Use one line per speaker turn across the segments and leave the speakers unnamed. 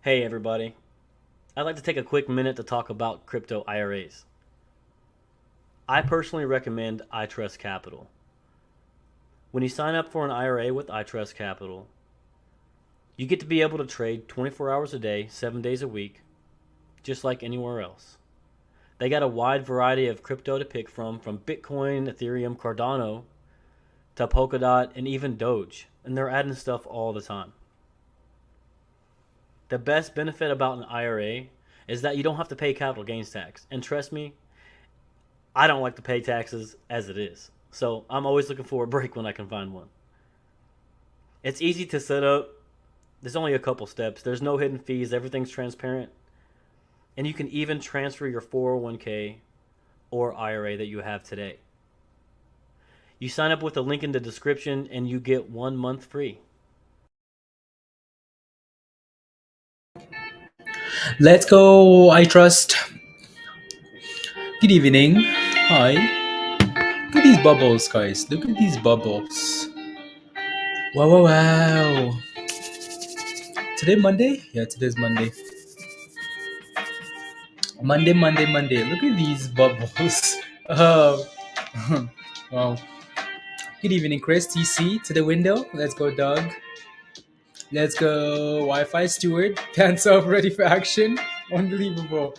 Hey everybody, I'd like to take a quick minute to talk about crypto IRAs. I personally recommend iTrustCapital. When you sign up for an IRA with iTrustCapital, you get to be able to trade 24 hours a day, 7 days a week, just like anywhere else. They got a wide variety of crypto to pick from Bitcoin, Ethereum, Cardano, to Polkadot, and even Doge, and they're adding stuff all the time. The best benefit about an IRA is that you don't have to pay capital gains tax. And trust me, I don't like to pay taxes as it is. So I'm always looking for a break when I can find one. It's easy to set up. There's only a couple steps. There's no hidden fees. Everything's transparent. And you can even transfer your 401k or IRA that you have today. You sign up with the link in the description and you get 1 month free.
Let's go, I trust. Good evening. Hi. Look at these bubbles, guys. Look at these bubbles. Wow, wow, wow. Today Monday? Yeah, today's Monday. Monday. Look at these bubbles. Wow. Good evening, Chris. TC to the window. Let's go, Doug. Let's go, Wi-Fi steward. Pants off, ready for action. Unbelievable.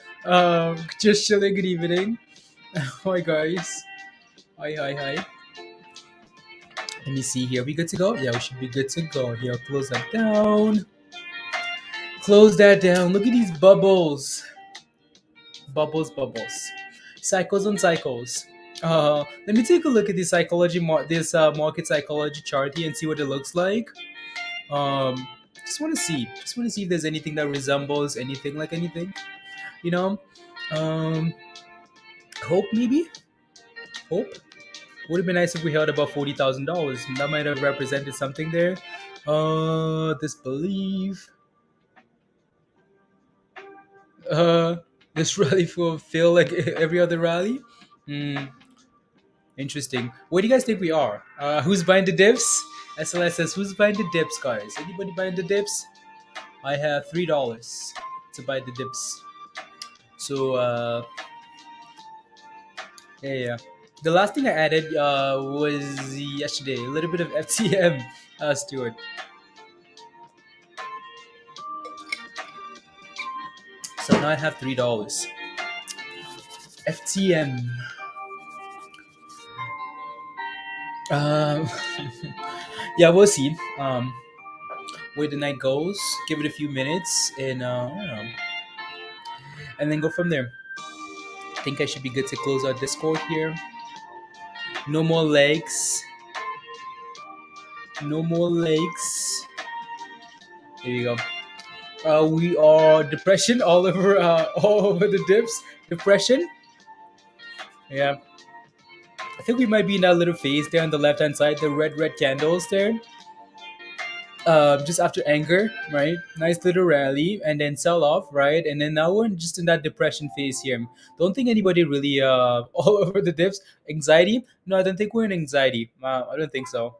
Just chilling. Good evening. Hi, guys. Hi. Let me see here. We good to go? Yeah, we should be good to go. Here, close that down. Close that down. Look at these bubbles. Bubbles. Cycles on cycles. Let me take a look at this market psychology chart here and see what it looks like. Just want to see if there's anything that resembles anything like anything. You know, hope maybe. Hope would have been nice if we held about $40,000. That might have represented something there. Disbelief. This rally will feel like every other rally. Interesting. Where do you guys think we are? Who's buying the dips? SLS says, who's buying the dips, guys? Anybody buying the dips? I have $3 to buy the dips. So, yeah. The last thing I added was yesterday. A little bit of FTM, Stuart. So now I have $3. FTM. Yeah, we'll see where the night goes. Give it a few minutes and and then go from there. I think I should be good to close out Discord here. No more legs. No more lakes. There you go. We are depression all over all over the dips. Depression. Yeah. I think we might be in that little phase there on the left hand side, the red candles there. Just after anger, right? Nice little rally and then sell off, right? And then now we're just in that depression phase here. Don't think anybody really all over the dips. Anxiety? No, I don't think we're in anxiety. I don't think so.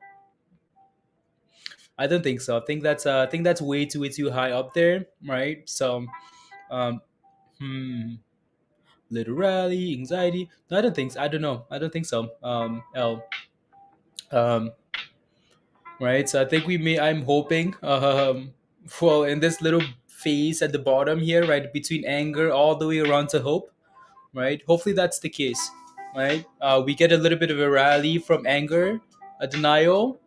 I don't think so. I think that's way too high up there, right? So, um, hmm, little rally, anxiety. No, I don't think. So. I don't know. I don't think so. L. Um, right. So I think we may. I'm hoping. Well, in this little phase at the bottom here, right between anger all the way around to hope, right? Hopefully that's the case, right? We get a little bit of a rally from anger, a denial,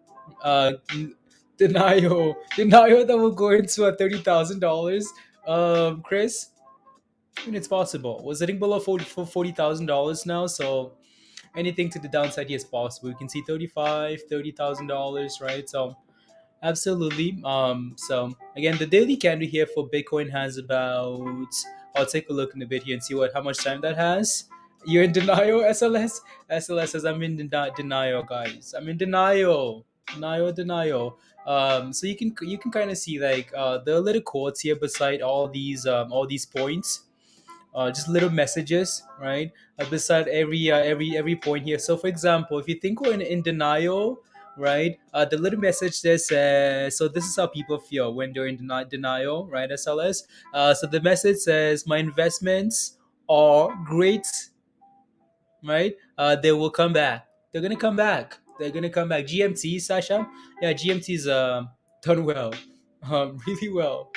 denial that will go into a $30,000. Chris, I mean, it's possible. We're sitting below $40,000 now, so anything to the downside here is possible. We can see $30,000, right? So absolutely. So again, the daily candle here for Bitcoin has about. I'll take a look in a bit here and see how much time that has. You're in denial, SLS. SLS says I'm in denial, guys. I'm in denial. So you can kind of see like the little quotes here beside all these points, just little messages, right? Beside every point here. So, for example, if you think we're in denial, right? The little message says, so this is how people feel when they're in denial, right? SLS. So the message says, my investments are great, right? They will come back. They're gonna come back. They're gonna come back. GMT, Sasha. Yeah, GMT's done well, really well,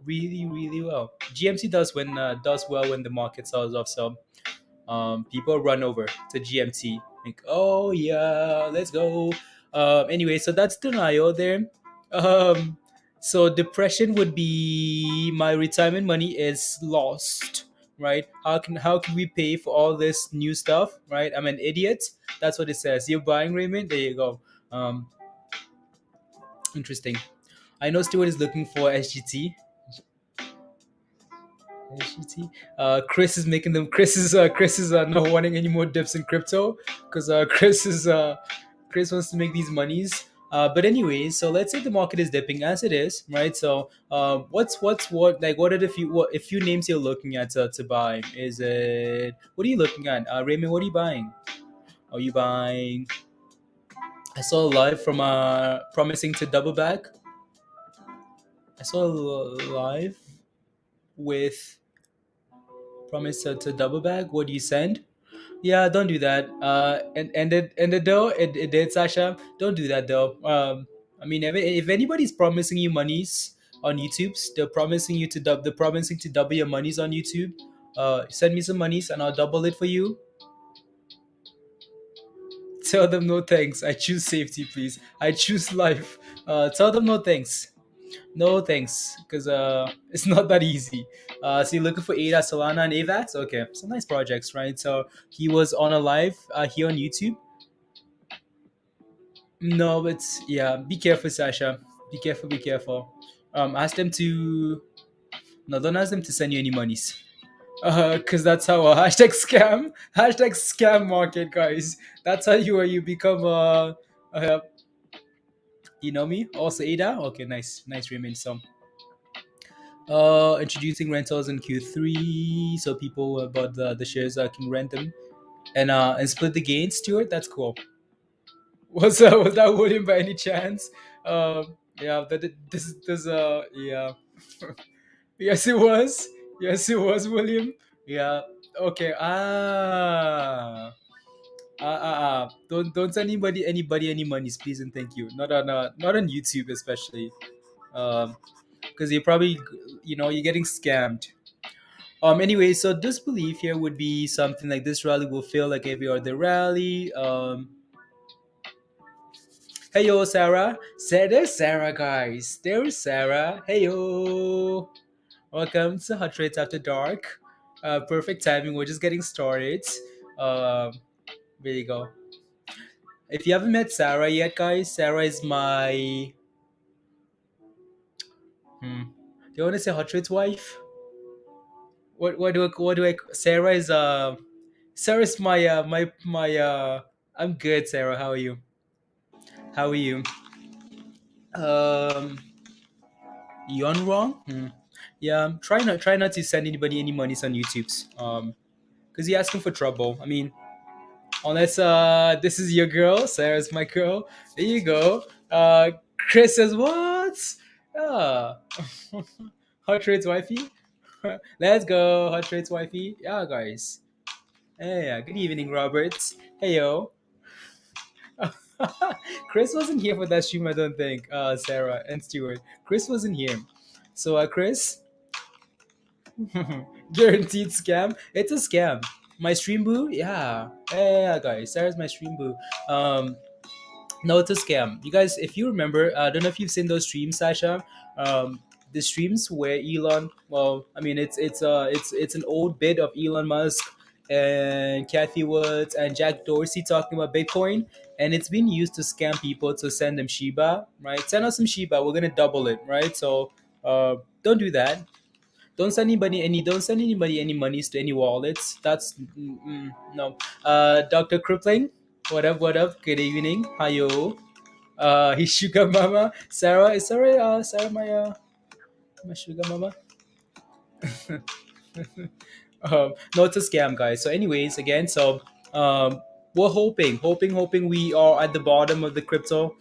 really well. GMT does well when the market sells off. So people run over to GMT. Like, oh yeah, let's go. Anyway, so that's denial there. Um, so depression would be my retirement money is lost, right? How can we pay for all this new stuff, right? I'm an idiot. That's what it says. You're buying Raymond. There you go. Um, interesting. I know Stuart is looking for SGT. SGT. Chris is making them. Chris is not wanting any more dips in crypto because Chris wants to make these monies. But anyway, so let's say the market is dipping as it is, right? So what are the few names you're looking at to buy? Is it what are you looking at, Raymond? What are you buying? Are you buying? I saw a live from promising to double back. I saw a live with promise to double back. What do you send? Yeah, don't do that. And the though it did, Sasha. Don't do that though. I mean, if anybody's promising you monies on YouTube, they're promising to double your monies on YouTube. Send me some monies and I'll double it for you. Tell them no thanks. I choose safety, please. I choose life. Tell them no thanks. No thanks, because it's not that easy. So you're looking for Ada, Solana, and Avax? Okay, some nice projects, right? So he was on a live here on YouTube. No, but yeah, be careful, Sasha. Be careful, be careful. Ask them to. No, don't ask them to send you any monies. Because that's how hashtag scam market, guys. That's how you become uh you know me. Also Ada. Okay, nice remain. So introducing rentals in Q3, so people about the shares can rent them and split the gains. Stuart, that's cool. Was that William by any chance? Yeah, this yeah. Yes, it was. Yes, it was William. Yeah. Okay. Don't send anybody any monies, please and thank you. Not on YouTube especially. Because you're probably you're getting scammed. Anyway, so this belief here would be something like this rally will feel like every other rally. Hey yo, Sarah. There's Sarah, guys. There's Sarah. Hey yo. Welcome to Hot Trades After Dark. Perfect timing. We're just getting started. Um, there you go. If you haven't met Sarah yet, guys, Sarah is my. Do you want to say hot trade's wife? What do I? Sarah's my. I'm good, Sarah. How are you? How are you? Um, you on wrong? Yeah. Try not to send anybody any monies on YouTube's. Because you're asking for trouble. I mean, unless this is your girl, Sarah's my girl. There you go. Chris says what? Ah, hot trade's wifey. Let's go, hot trade's wifey. Yeah, guys. Hey, good evening, Robert. Hey yo. Chris wasn't here for that stream, I don't think. Sarah and Stuart. Chris wasn't here. So, Chris, guaranteed scam. It's a scam. My stream boo, yeah. Yeah, guys. Sarah's my stream boo. No, it's a scam. You guys, if you remember, I don't know if you've seen those streams, Sasha. The streams where Elon, well, I mean, it's an old bit of Elon Musk and Kathy Woods and Jack Dorsey talking about Bitcoin, and it's been used to scam people to send them Shiba, right? Send us some Shiba, we're gonna double it, right? So, don't do that. Don't send anybody any monies to any wallets. That's no. Dr. Crippling, what up? What up? Good evening. Hiyo. His sugar mama. Sarah is Sarah my sugar mama. No, it's a scam, guys. So, anyways, again, so we're hoping we are at the bottom of the crypto.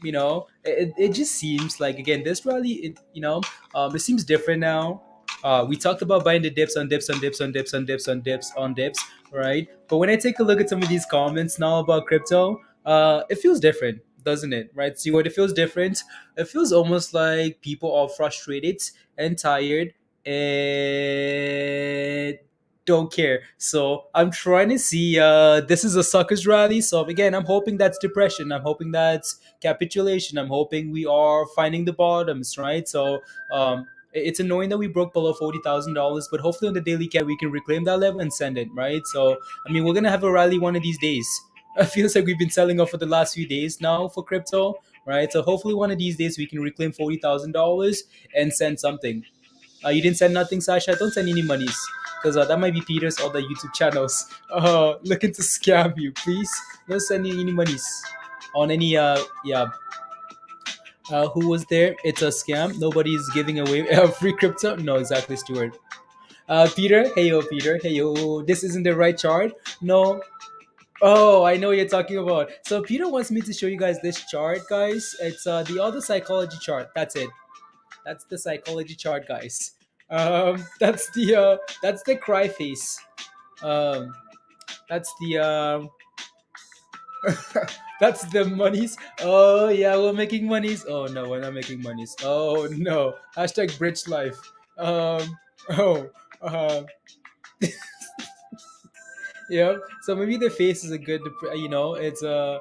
It just seems like again this rally, it seems different now. We talked about buying the dips on dips on dips on dips on dips on dips on dips, right? But when I take a look at some of these comments now about crypto, it feels different, doesn't it? Right? See what it feels different. It feels almost like people are frustrated and tired and don't care. So I'm trying to see. This is a suckers rally. So again, I'm hoping that's depression. I'm hoping that's capitulation. I'm hoping we are finding the bottoms, right? So it's annoying that we broke below $40,000, but hopefully on the daily cap we can reclaim that level and send it, right? So I mean, we're gonna have a rally one of these days. It feels like we've been selling off for the last few days now for crypto, right? So hopefully one of these days we can reclaim $40,000 and send something. You didn't send nothing, Sasha. Don't send any monies because that might be Peter's other YouTube channels looking to scam you. Please don't send any monies on any. Yeah. Who was there? It's a scam. Nobody's giving away free crypto. No, exactly, Stuart. Peter, hey yo, Peter, hey yo. This isn't the right chart. No. Oh, I know what you're talking about. So Peter wants me to show you guys this chart, guys. It's the other psychology chart. That's it. That's the psychology chart, guys. That's the cry face. Um, that's the that's the monies. Oh yeah, we're making monies. Oh no, we're not making monies. Oh no. Hashtag bridge life. Oh. Um. Yeah. So maybe the face is a good. It's a.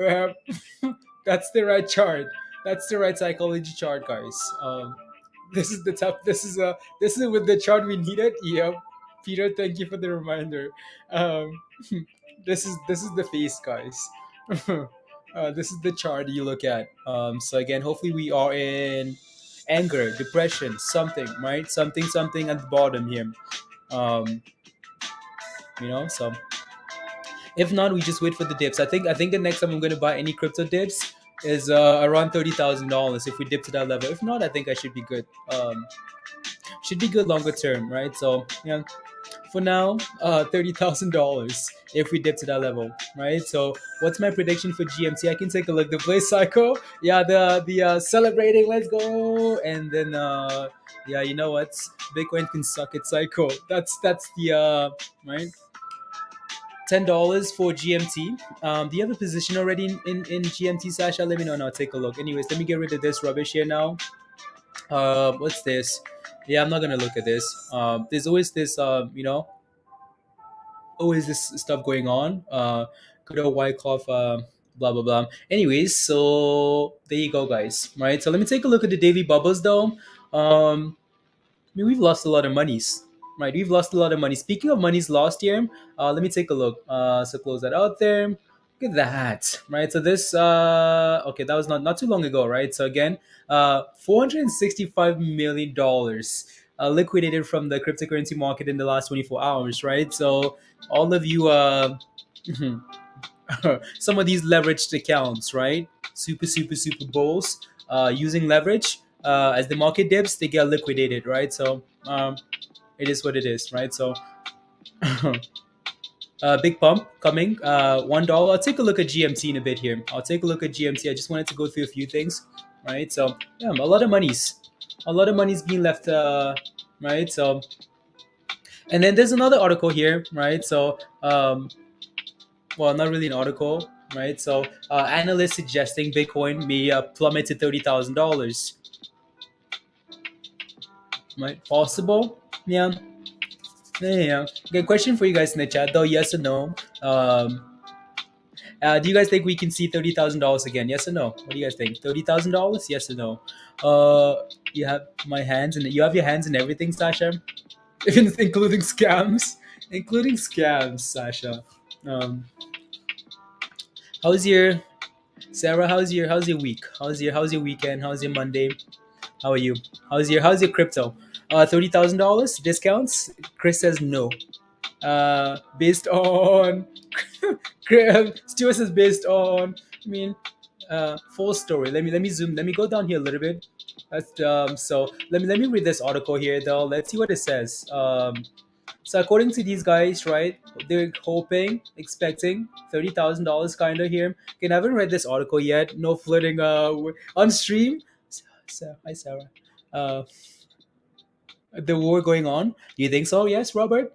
Uh, that's the right chart. That's the right psychology chart, guys. This is the top. This is with the chart we needed. Yep. Peter, thank you for the reminder. Um, this is the face, guys. This is the chart you look at. So again, hopefully we are in anger, depression, something, right? Something at the bottom here. Um, so if not, we just wait for the dips. I think the next time I'm gonna buy any crypto dips is around $30,000 if we dip to that level. If not, I think I should be good. Should be good longer term, right? So yeah, for now, $30,000 if we dip to that level, right? So what's my prediction for GMT? I can take a look. The Blaze cycle, yeah, the celebrating, let's go, and then yeah, you know what? Bitcoin can suck its cycle. That's the right. $10 for GMT. Do you have a position already in GMT, Sasha? Let me know and I'll take a look. Anyways, let me get rid of this rubbish here now. What's this? Yeah, I'm not gonna look at this. There's always this, always this stuff going on. Good old white cloth, blah blah blah. Anyways, so there you go, guys. Right. So let me take a look at the daily bubbles, though. I mean, we've lost a lot of monies. Right, we've lost a lot of money. Speaking of monies lost here, let me take a look. So close that out there. Look at that, right? So this, okay, that was not too long ago, right? So again, $465 million liquidated from the cryptocurrency market in the last 24 hours, right? So all of you, some of these leveraged accounts, right? Super bulls, using leverage. As the market dips, they get liquidated, right? So it is what it is, right? So big pump coming. $1. I'll take a look at GMT in a bit here. I'll take a look at GMT. I just wanted to go through a few things, right? So yeah, a lot of money's being left, right? So and then there's another article here, right? So well, not really an article, right? So analysts suggesting Bitcoin may plummet to $30,000. Right? Possible? Yeah. Yeah. Okay, question for you guys in the chat though, yes or no? Do you guys think we can see $30,000 again? Yes or no? What do you guys think? $30,000? Yes or no? You have my hands and you have your hands in everything, Sasha, even including scams, Sasha. Um, how's your Sarah? How's your week? How's your weekend? How's your Monday? How are you? How's your crypto? $30,000 discounts. Chris says no. Based on Stuart says based on. I mean, full story. Let me zoom. Let me go down here a little bit. That's so let me read this article here though. Let's see what it says. So according to these guys, right, they're hoping, expecting $30,000 kind of here. Okay, I haven't read this article yet. No flirting on stream. So, hi Sarah. Uh, the war going on. Do you think so? Yes, Robert.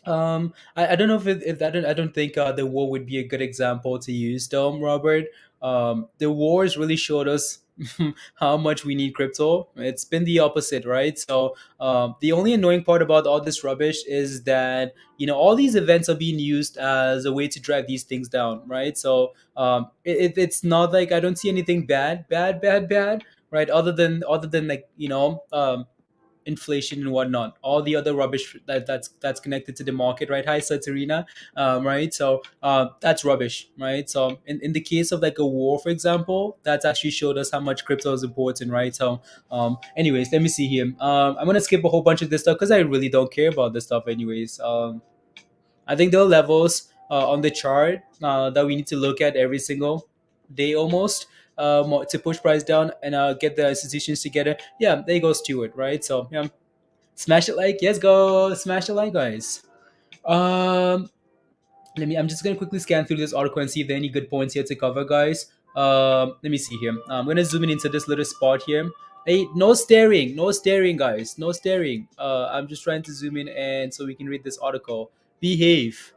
I don't know if I don't think the war would be a good example to use, though, Robert. The wars really showed us how much we need crypto. It's been the opposite, right? So the only annoying part about all this rubbish is that all these events are being used as a way to drag these things down, right? So it's not like I don't see anything bad, right? Other than like inflation and whatnot, all the other rubbish that's connected to the market, right? Hi, Satarina, right? So that's rubbish, right? So in the case of like a war, for example, that's actually showed us how much crypto is important, right? So anyways, let me see here. I'm gonna skip a whole bunch of this stuff because I really don't care about this stuff, anyways. I think there are levels on the chart that we need to look at every single day almost to push price down and get the institutions together. Yeah, there goes Stewart, right? So yeah, smash it like, yes, go smash it like, guys. Um, I'm just gonna quickly scan through this article and see if there are any good points here to cover, guys. Let me see here. I'm gonna zoom in into this little spot here. Hey, no staring, guys, no staring. I'm just trying to zoom in and so we can read this article. Behave.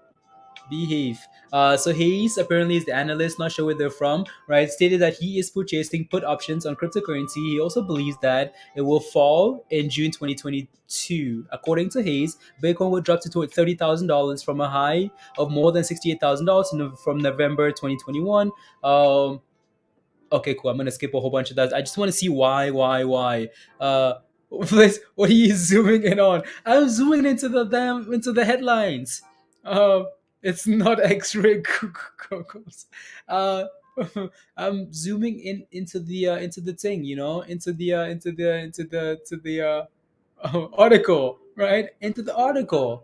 Behave. So Hayes apparently is the analyst, not sure where they're from, right? Stated that he is purchasing put options on cryptocurrency. He also believes that it will fall in June 2022. According to Hayes, Bitcoin will drop to $30,000 from a high of more than $68,000 from November 2021. Okay, cool. I'm gonna skip a whole bunch of that. I just want to see why. What are you zooming in on? I'm zooming into the headlines. Um, it's not X-ray goggles. Uh, I'm zooming in into the thing, into the article, right? Into the article.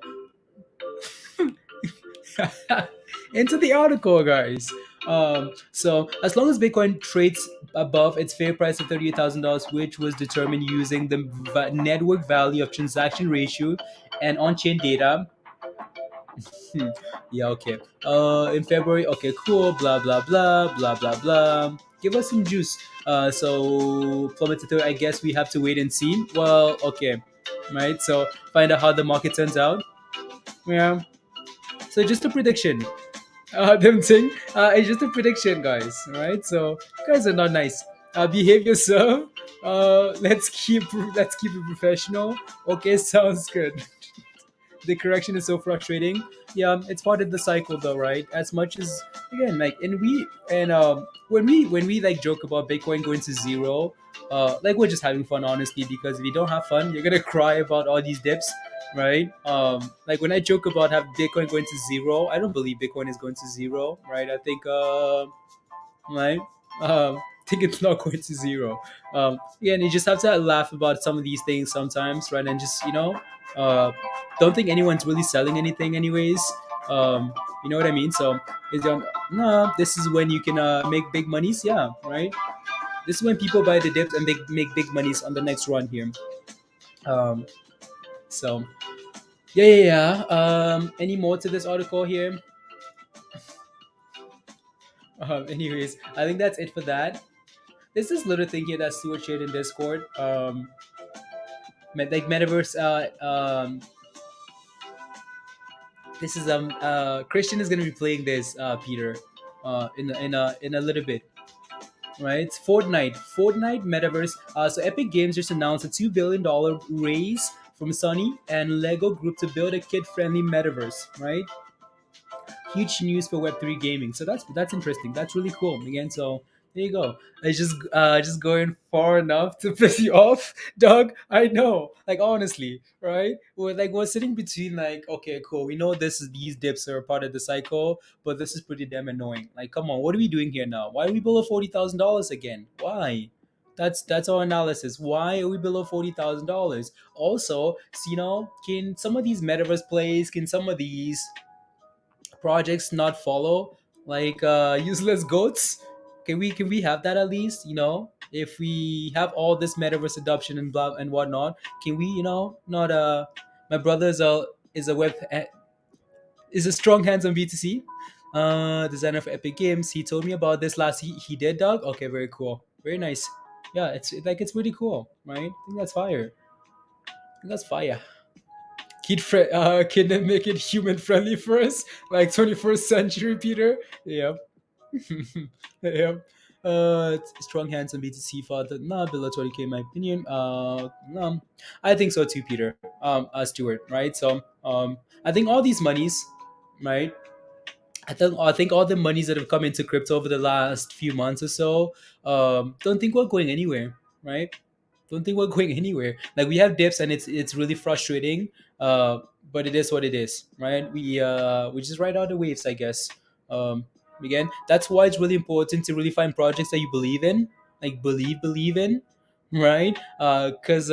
Into the article, guys. So as long as Bitcoin trades above its fair price of $38,000, which was determined using the network value of transaction ratio and on-chain data. Yeah, okay. In February, okay, cool. Blah blah blah blah blah blah. Give us some juice. So plummeted to. I guess we have to wait and see. Well, okay, right. So find out how the market turns out. Yeah. So just a prediction. Them thing. It's just a prediction, guys. Right? So guys are not nice. Behave yourself. Let's keep it professional. Okay, sounds good. the correction is so frustrating. Yeah, it's part of the cycle though, right? As much as, again, like, and when we like joke about Bitcoin going to zero, like, we're just having fun, honestly, because if you don't have fun, you're gonna cry about all these dips, right? Like, when I joke about have Bitcoin going to zero, I don't believe Bitcoin is going to zero, right? I think right? Think it's not going to zero. Yeah, and you just have to laugh about some of these things sometimes, right? And just, uh, don't think anyone's really selling anything, anyways. You know what I mean? So, it's no, this is when you can make big monies, yeah, right? This is when people buy the dips and make big monies on the next run here. Um, so, yeah, yeah, yeah. Any more to this article here? Anyways, I think that's it for that. There's this little thing here that Stuart shared in Discord. Like Metaverse. This is Christian is gonna be playing this, Peter, in a little bit. Right, it's Fortnite Metaverse. So Epic Games just announced a $2 billion raise from Sony and Lego Group to build a kid-friendly metaverse. Right, huge news for Web3 gaming. So that's interesting. That's really cool. Again, so there you go. It's just going far enough to piss you off, Doug. I know. Like, honestly, right? We're sitting between, like, okay, cool. We know these dips are part of the cycle, but this is pretty damn annoying. Like, come on, what are we doing here now? Why are we below $40,000 again? Why? That's our analysis. Why are we below $40,000? Also, so, can some of these metaverse plays, can some of these projects not follow, like, useless goats? Can we have that at least? If we have all this metaverse adoption and blah and whatnot, can we, not my brother is a strong hands on B2C designer for Epic Games. He told me about this last. He did, Doug. Okay, very cool, very nice. Yeah, it's really cool, right? I think that's fire. I think that's fire. Can they make it human friendly first, like 21st century, Peter? Yep. Yep. Strong hands on B2C father, not below 20K in my opinion. No, I think so too, Peter. Stuart, right? So, I think all these monies, right? I think all the monies that have come into crypto over the last few months or so, don't think we're going anywhere, right? Don't think we're going anywhere. Like, we have dips, and it's really frustrating. Uh, but it is what it is, right? We just ride out the waves, I guess. Um, Again, that's why it's really important to really find projects that you believe in, like, believe in, right? Because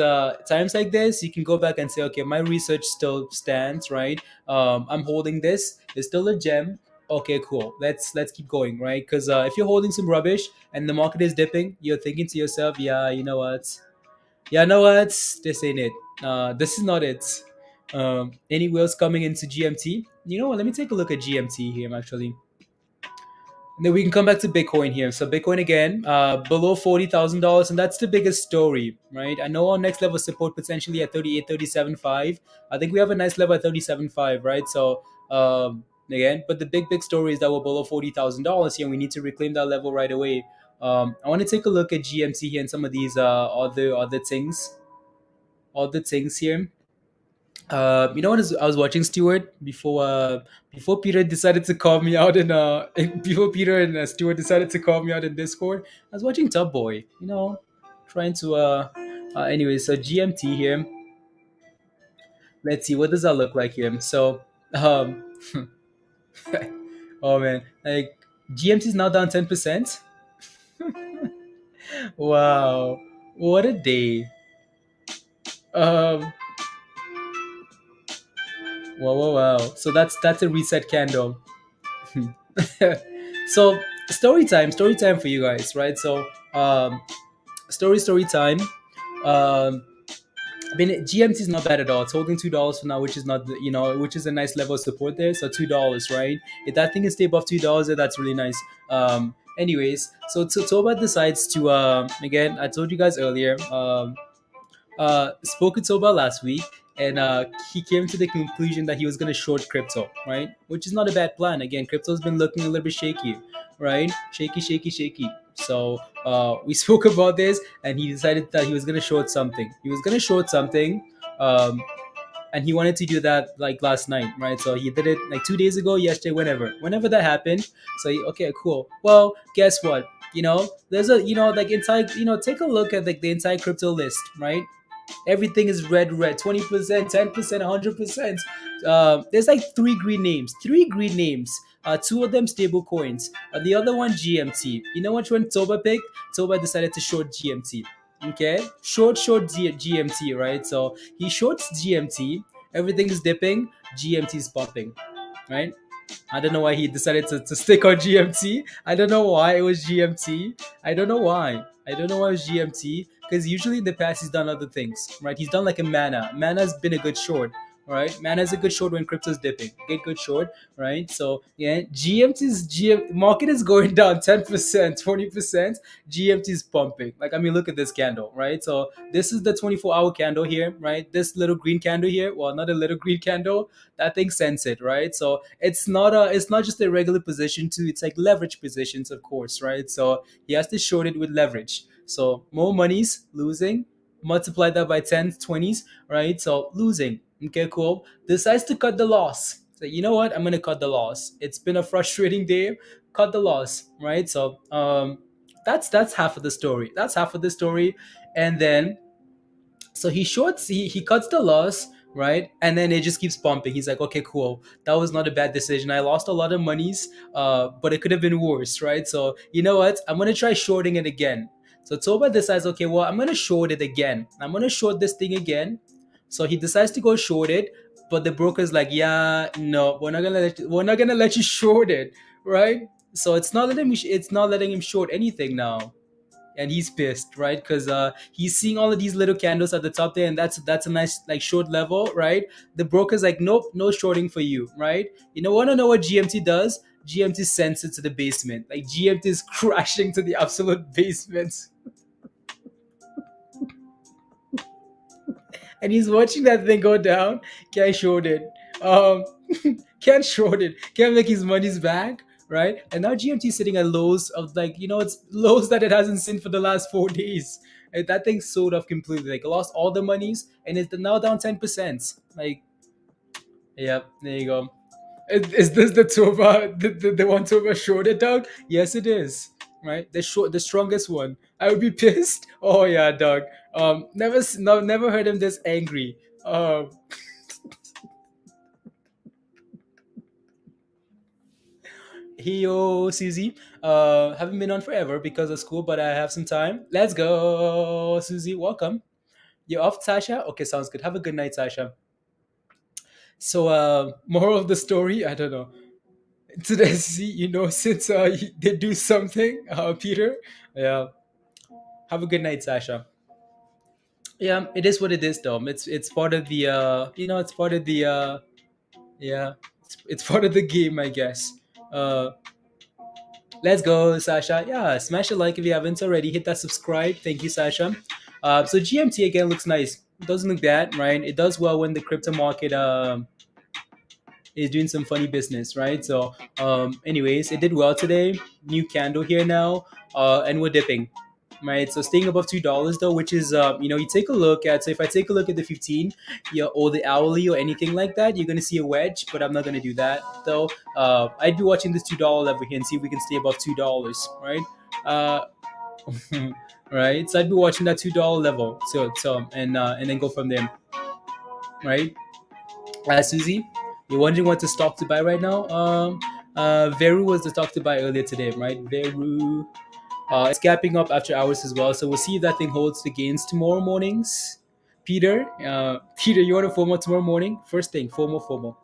times like this, you can go back and say, okay, my research still stands, right? I'm holding this. It's still a gem. Okay, cool. Let's keep going, right? Because if you're holding some rubbish and the market is dipping, you're thinking to yourself, yeah, you know what? Yeah, you know what? This ain't it. This is not it. Any whales coming into GMT? You know what? Let me take a look at GMT here, actually. And then we can come back to Bitcoin here. So Bitcoin again, below $40,000, and that's the biggest story, right? I know our next level support potentially at 38, 37.5. I think we have a nice level at 37.5, right? So again, but the big story is that we're below $40,000 here, and we need to reclaim that level right away. I want to take a look at GMT here and some of these other things here. You know what? I was watching Stewart before Peter decided to call me out before Peter and Stewart decided to call me out in Discord. I was watching Top Boy. Trying to anyway. So GMT here. Let's see, what does that look like here. So, oh man, like, GMT is now down 10%. Wow, what a day. Um, wow, wow, wow. So that's a reset candle. So, story time for you guys, right? So, story time. I mean, GMT is not bad at all. It's holding $2 for now, which is not, which is a nice level of support there. So $2, right? If that thing can stay above $2, that's really nice. Anyways, so Toba decides to again. I told you guys earlier. Spoke with Soba last week, and he came to the conclusion that he was going to short crypto, right? Which is not a bad plan. Again, crypto's been looking a little bit shaky, right? Shaky, shaky, shaky. So we spoke about this, and he decided that he was going to short something. He was going to short something. Um, and he wanted to do that like last night, right? So he did it like 2 days ago, yesterday, whenever that happened. So okay, cool. Well, guess what? There's a like inside, take a look at like the entire crypto list, right? Everything is red, 20%, 10%, 100%. There's like three green names. Two of them stable coins. The other one GMT. You know which one Toba picked? Toba decided to short GMT. Okay, short GMT, right? So he shorts GMT. Everything is dipping. GMT is popping, right? I don't know why he decided to stick on GMT. I don't know why it was GMT. I don't know why. I don't know why it was GMT. Because usually in the past he's done other things, right? He's done like a Mana. Mana's been a good short, right? Mana's a good short when crypto's dipping. Get good short, right? So yeah, market is going down 10%, 20%. GMT is pumping. Like, I mean, look at this candle, right? So this is the 24-hour candle here, right? This little green candle here. Well, not a little green candle. That thing sends it, right? So it's not just a regular position too. It's like leverage positions, of course, right? So he has to short it with leverage. So more money's losing, multiply that by 10s, 20s, right? So losing. Okay, cool. Decides to cut the loss. So you know what? I'm gonna cut the loss. It's been a frustrating day. Cut the loss, right? So that's half of the story. That's half of the story. And then so he cuts the loss, right? And then it just keeps pumping. He's like, okay, cool, that was not a bad decision. I lost a lot of monies, but it could have been worse, right? So you know what, I'm gonna try shorting it again. So Toba decides, okay, well, I'm gonna short it again. I'm gonna short this thing again. So he decides to go short it, but the broker's like, yeah, no, we're not gonna let you short it, right? So it's not letting him short anything now, and he's pissed, right? Because he's seeing all of these little candles at the top there, and that's a nice like short level, right? The broker's like, nope, no shorting for you, right? Want to know what GMT does? GMT sends it to the basement. Like, GMT is crashing to the absolute basement, and he's watching that thing go down. Can't short it. Um, can't short it. Can't make his money's back, right? And now GMT is sitting at lows of like, it's lows that it hasn't seen for the last 4 days. And that thing sold off completely. Like, lost all the monies, and it's now down 10%. Like, yep, there you go. Is this the Toba, the one Toba shorted, Doug? Yes, it is. Right, the strongest one. I would be pissed. Oh yeah, Doug. Never heard him this angry. Hey yo, Susie. Haven't been on forever because of school, but I have some time. Let's go, Susie. Welcome. You're off, Sasha? Okay, sounds good. Have a good night, Sasha. So, moral of the story, I don't know. Today, see, since they do something, Peter. Yeah. Have a good night, Sasha. Yeah, it is what it is, though. It's part of the it's part of the yeah, it's part of the game, I guess. Uh, let's go, Sasha. Yeah, smash a like if you haven't already. Hit that subscribe. Thank you, Sasha. So GMT again looks nice. It doesn't look bad, right? It does well when the crypto market is doing some funny business, right? So, anyways, it did well today. New candle here now, and we're dipping, right? So staying above $2 though, which is you take a look at. So if I take a look at the 15, yeah, or the hourly or anything like that, you're gonna see a wedge. But I'm not gonna do that though. I'd be watching this $2 level here and see if we can stay above $2, right? Uh, right. So I'd be watching that $2 level. And then go from there, right? Susie, you're wondering what to stock to buy right now? Veru was the stock to buy earlier today, right? Veru. It's gapping up after hours as well, so we'll see if that thing holds the gains tomorrow mornings. Peter, you want to FOMO tomorrow morning? First thing, FOMO.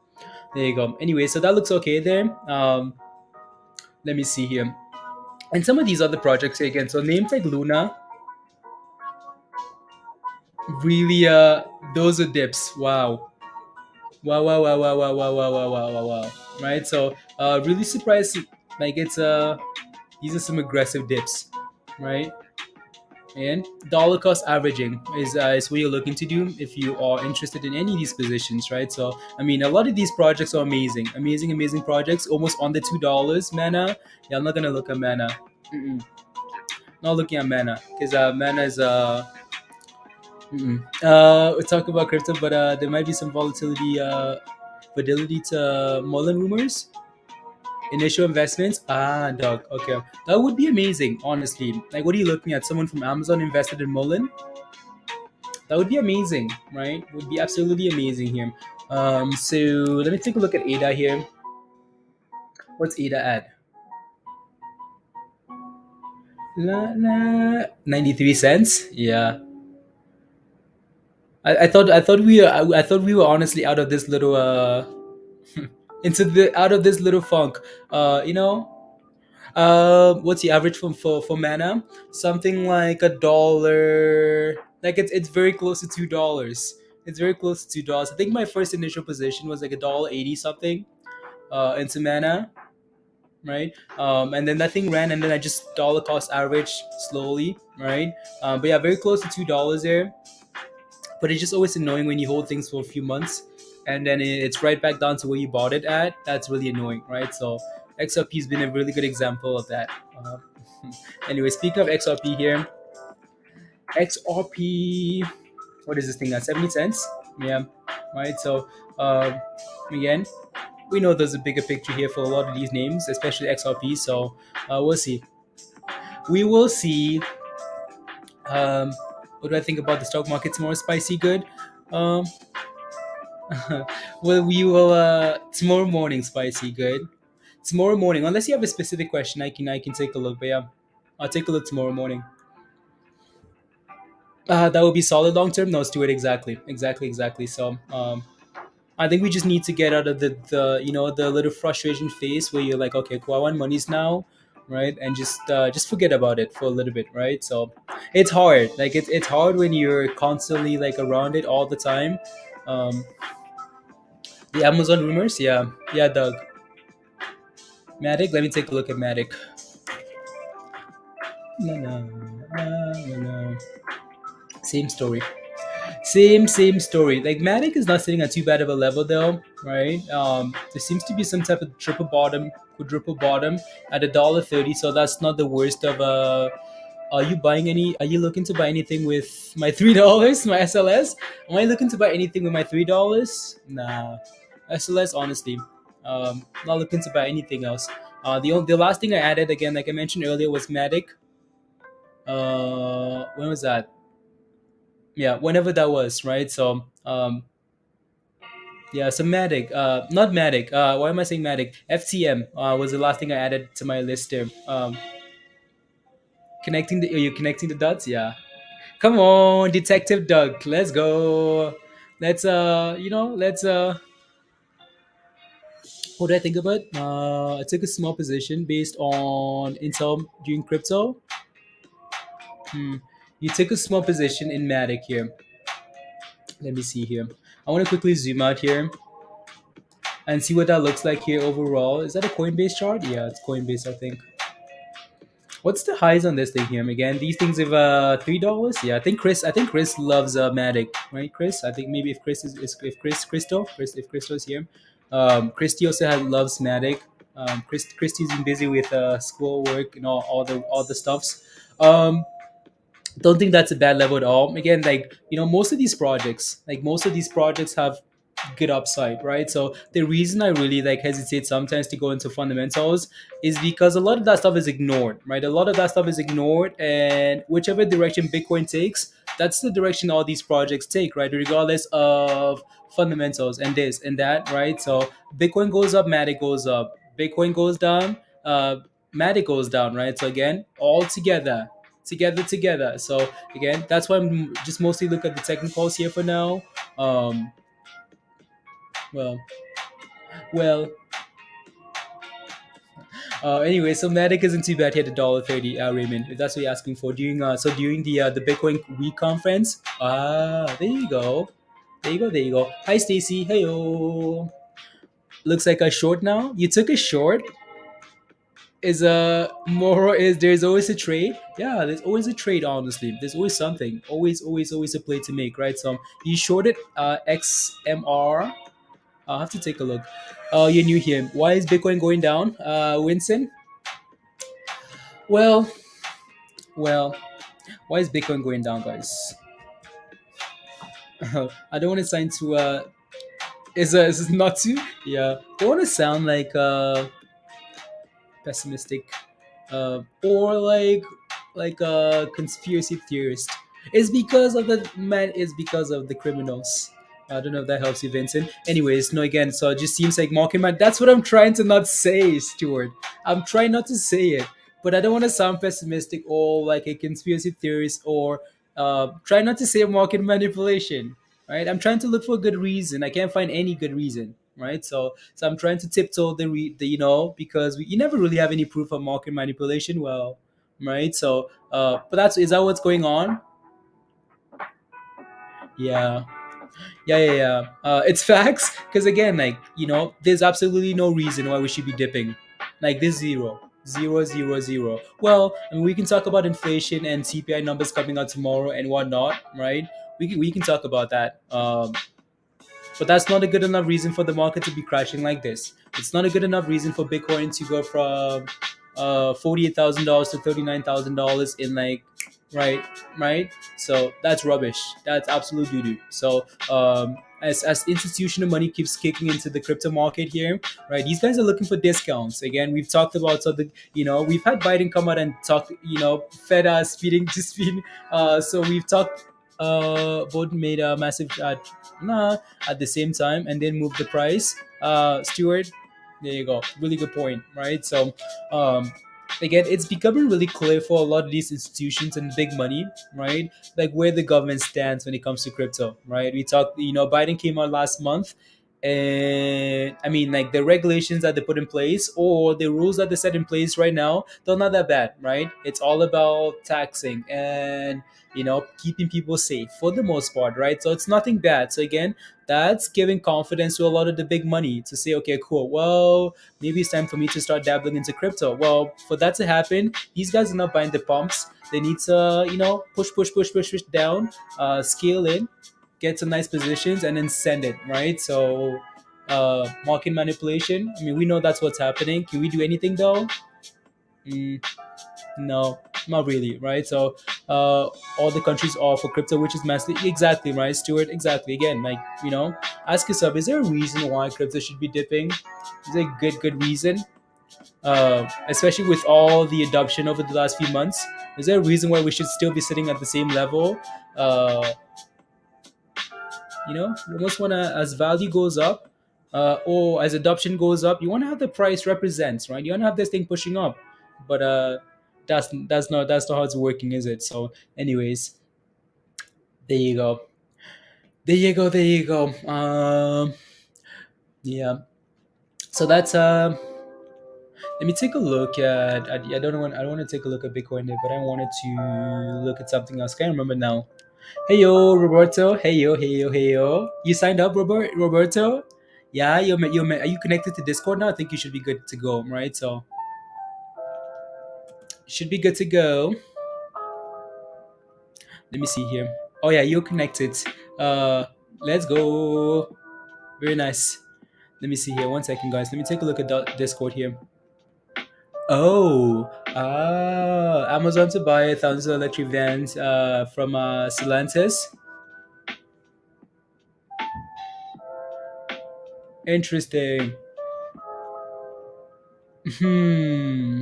There you go. Anyway, so that looks okay there. Let me see here. And some of these other projects again. So names like Luna, really, those are dips. Wow. Wow. Right? So, really surprised. Like, these are some aggressive dips, right? And dollar cost averaging is what you're looking to do if you are interested in any of these positions, right? So, I mean, a lot of these projects are amazing projects, almost on the $2. Mana, yeah, I'm not gonna look at Mana. Mm-mm. Not looking at Mana because Mana is We're talking about crypto, but there might be some volatility to Mullen rumors. Initial investments. Ah, dog. Okay, that would be amazing. Honestly, like, what are you looking at? Someone from Amazon invested in Mullen. That would be amazing, right? Would be absolutely amazing here. So let me take a look at ADA here. What's ADA at? La, la, 93 cents. Yeah. I thought we were honestly out of this little into the out of this little funk. You know, what's the average for mana? Something like $1. Like it's very close to $2. It's very close to $2. I think my first initial position was like $1.80 something into mana, right? And then that thing ran, and then I just dollar cost average slowly, right? But yeah, very close to $2 there. But it's just always annoying when you hold things for a few months and then it's right back down to where you bought it at. That's really annoying, right? So XRP has been a really good example of that. Uh, anyway, speaking of XRP here, XRP, what is this thing at 70 cents? Yeah, right. So again, we know there's a bigger picture here for a lot of these names, especially XRP. So we'll see. We will see. Um, what do I think about the stock market tomorrow? Spicy good. Um, well, we will tomorrow morning. Spicy good. Tomorrow morning, unless you have a specific question, I can take a look. But yeah, I'll take a look tomorrow morning. That would be solid long term. No, Stuart, exactly. So I think we just need to get out of the little frustration phase where you're like, okay, cool, I want monies now, right? And just forget about it for a little bit, right? So it's hard. Like it's hard when you're constantly like around it all the time. Um, the Amazon rumors, yeah, yeah, Doug. Matic, let me take a look at Matic. No, no, no, no, no. Same story. Same story. Like Matic is not sitting at too bad of a level though, right? There seems to be some type of triple bottom, quadruple bottom at $1.30, so that's not the worst of Are you buying any? Are you looking to buy anything with my $3, my SLS? Am I looking to buy anything with my $3? Nah, SLS honestly. Not looking to buy anything else. The last thing I added again, like I mentioned earlier, was Matic. When was that? Yeah, whenever that was, right? So yeah, so Matic, not Matic. Why am I saying Matic? FTM was the last thing I added to my list there. Are you connecting the dots? Yeah. Come on, Detective Doug. Let's go. Let's what do I think about? I took a small position based on Intel doing crypto. Hmm. You took a small position in Matic here. Let me see here. I want to quickly zoom out here and see what that looks like here overall. Is that a Coinbase chart? Yeah, it's Coinbase, I think. What's the highs on this thing here again? These things have $3. Yeah, I think Chris loves Matic, right? Chris, I think maybe if Chris is if Chris Christo, Chris if Christo's here, Christy also loves Matic. Christy's been busy with school work and all the stuffs. Um, don't think that's a bad level at all. Again, like most of these projects have good upside, right? So the reason I really like hesitate sometimes to go into fundamentals is because a lot of that stuff is ignored, right? A lot of that stuff is ignored, and whichever direction Bitcoin takes, that's the direction all these projects take, right? Regardless of fundamentals and this and that, right? So Bitcoin goes up, Matic goes up. Bitcoin goes down, Matic goes down, right? So again, all together. So again, that's why I'm just mostly look at the technicals here for now. Um, well, well. Anyway, so Matic isn't too bad here at $1.30, Raymond. If that's what you're asking for. During the Bitcoin Week conference. There you go. There you go. Hi, Stacy. Heyo. Looks like a short now. You took a short. Is a more is There's always a trade. Yeah, there's always a trade. Honestly, there's always something. Always a play to make, right? So you shorted XMR. I'll have to take a look. You're new here. Why is Bitcoin going down, Winston? Well, well, why is Bitcoin going down, guys? I don't want to sign to is not to, yeah. Don't want to sound like pessimistic or like a conspiracy theorist. It's because of the man. It's because of the criminals. I don't know if that helps you, Vincent. Anyways, no, again, so it just seems like mocking man. That's what I'm trying to not say, Stuart. I'm trying not to say it, but I don't want to sound pessimistic or like a conspiracy theorist or try not to say market manipulation. Right? I'm trying to look for a good reason. I can't find any good reason. Right? So I'm trying to tiptoe the because you never really have any proof of market manipulation. Well, right? So, but that's is that what's going on? Yeah. Yeah. It's facts because again, like there's absolutely no reason why we should be dipping. Like this zero. Well, I mean, we can talk about inflation and CPI numbers coming out tomorrow and whatnot, right? We can talk about that. But that's not a good enough reason for the market to be crashing like this. It's not a good enough reason for Bitcoin to go from $48,000 to $39,000 in like right right. So that's rubbish. That's absolute doo doo. So as institutional money keeps kicking into the crypto market here, right? These guys are looking for discounts. Again, we've talked about so the we've had Biden come out and talk fed us feeding just feeding. So we've talked both made a massive nah, at the same time and then move the price. Stuart, there you go. Really good point, right? So, um, again, it's becoming really clear for a lot of these institutions and big money, right? Like where the government stands when it comes to crypto, right? We talked, Biden came out last month. And I mean, like the regulations that they put in place or the rules that they set in place right now, they're not that bad, right? It's all about taxing and keeping people safe for the most part, right? So it's nothing bad. So again, that's giving confidence to a lot of the big money to say, okay, cool, well, maybe it's time for me to start dabbling into crypto. Well, for that to happen, these guys are not buying the pumps. They need to push down, scale in, get some nice positions and then send it, right? So market manipulation, I mean, we know that's what's happening. Can we do anything though? mm, no, not really, right? So all the countries are for crypto, which is massively exactly right, Stuart. Exactly. Again, like ask yourself: is there a reason why crypto should be dipping? Is there a good reason? Especially with all the adoption over the last few months, is there a reason why we should still be sitting at the same level? Uh, you almost want to, as value goes up, or as adoption goes up, you want to have the price represents, right? You want to have this thing pushing up, but that's not how it's working, is it? So anyways, there you go. There you go. Yeah. So that's let me take a look at I don't want to take a look at Bitcoin there, but I wanted to look at something else. Can't remember now. Hey yo, Roberto. Hey yo. You signed up, Roberto? Yeah, are you connected to Discord now? I think you should be good to go, right? So should be good to go. Let me see here. Oh yeah, you're connected. Uh, let's go. Very nice. Let me see here. One second, guys. Let me take a look at Discord here. Oh, Amazon to buy thousands of electric vans from Stellantis. Interesting. Hmm.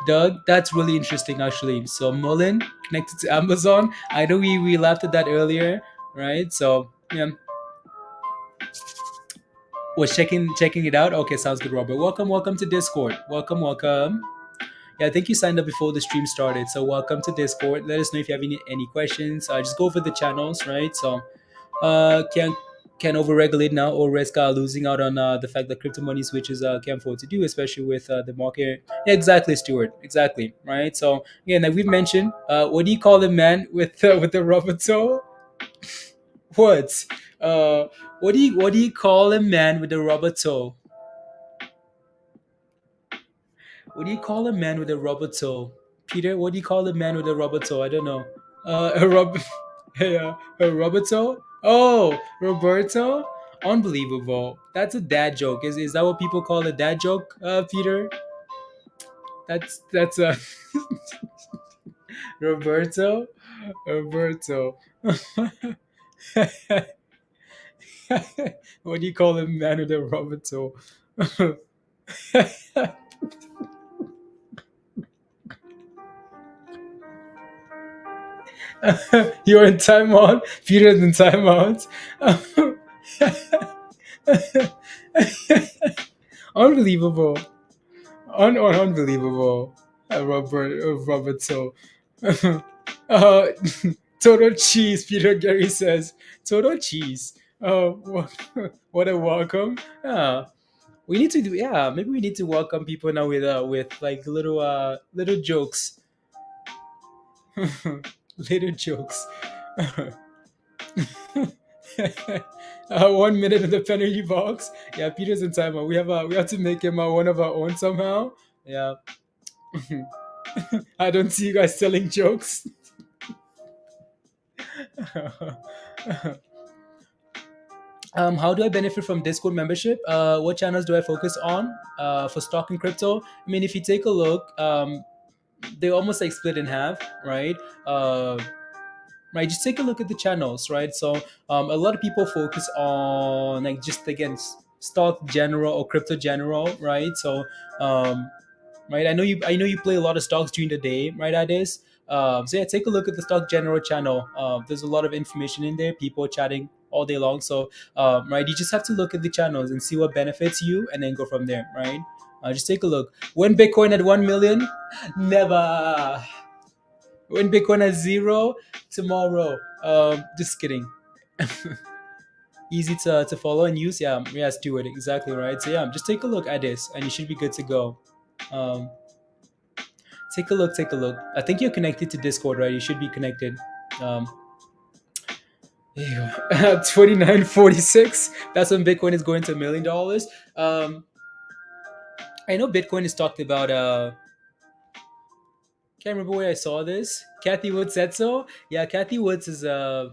Doug, that's really interesting actually. So Mullen connected to Amazon. I know we laughed at that earlier, right? So yeah, was checking it out. Okay, sounds good, Robert. Welcome to Discord. Welcome. Yeah, I think you signed up before the stream started. So welcome to Discord. Let us know if you have any questions. Just go over the channels, right? So can overregulate now or risk losing out on the fact that crypto money switches can afford to do, especially with the market. Yeah, exactly, Stuart. Exactly, right? So again, like we've mentioned, what do you call a man with the rubber toe? What? Uh, what do you call a man with a rubber toe? What do you call a man with a rubber toe? Peter, what do you call a man with a rubber toe? I don't know. A rubber, a rubber toe? Oh, Roberto? Unbelievable. That's a dad joke. Is that what people call a dad joke, Peter? That's a Roberto. Roberto. What do you call a man with a rubber toe? You're in timeout. Peter's in timeout. Unbelievable. Unbelievable. Robert so. uh, total cheese, Peter Gary says. Total cheese. Oh, what a welcome. We need to do, yeah, maybe we need to welcome people now with like little jokes. Little jokes. 1 minute in the penalty box. Yeah, Peter's in timeout. We have to make him one of our own somehow. Yeah. I don't see you guys telling jokes. How do I benefit from Discord membership? What channels do I focus on for stock and crypto? I mean, if you take a look, they almost like split in half, right? Right, just take a look at the channels, right? So a lot of people focus on like just again stock general or crypto general, right? So right, I know you play a lot of stocks during the day, right? That is. So yeah, take a look at the stock general channel. There's a lot of information in there, people chatting all day long. So right, you just have to look at the channels and see what benefits you, and then go from there, right? Just take a look. When Bitcoin at 1 million, never. When Bitcoin at zero, tomorrow. Just kidding. Easy to follow and use. Yeah, yes, do it exactly right. So yeah, just take a look at this, and you should be good to go. Um, take a look. Take a look. I think you're connected to Discord, right? You should be connected. Um, there you go. 29.46. That's when Bitcoin is going to $1 million. I know Bitcoin is talked about. Can't remember where I saw this. Kathy Woods said so. Yeah, Kathy Woods is I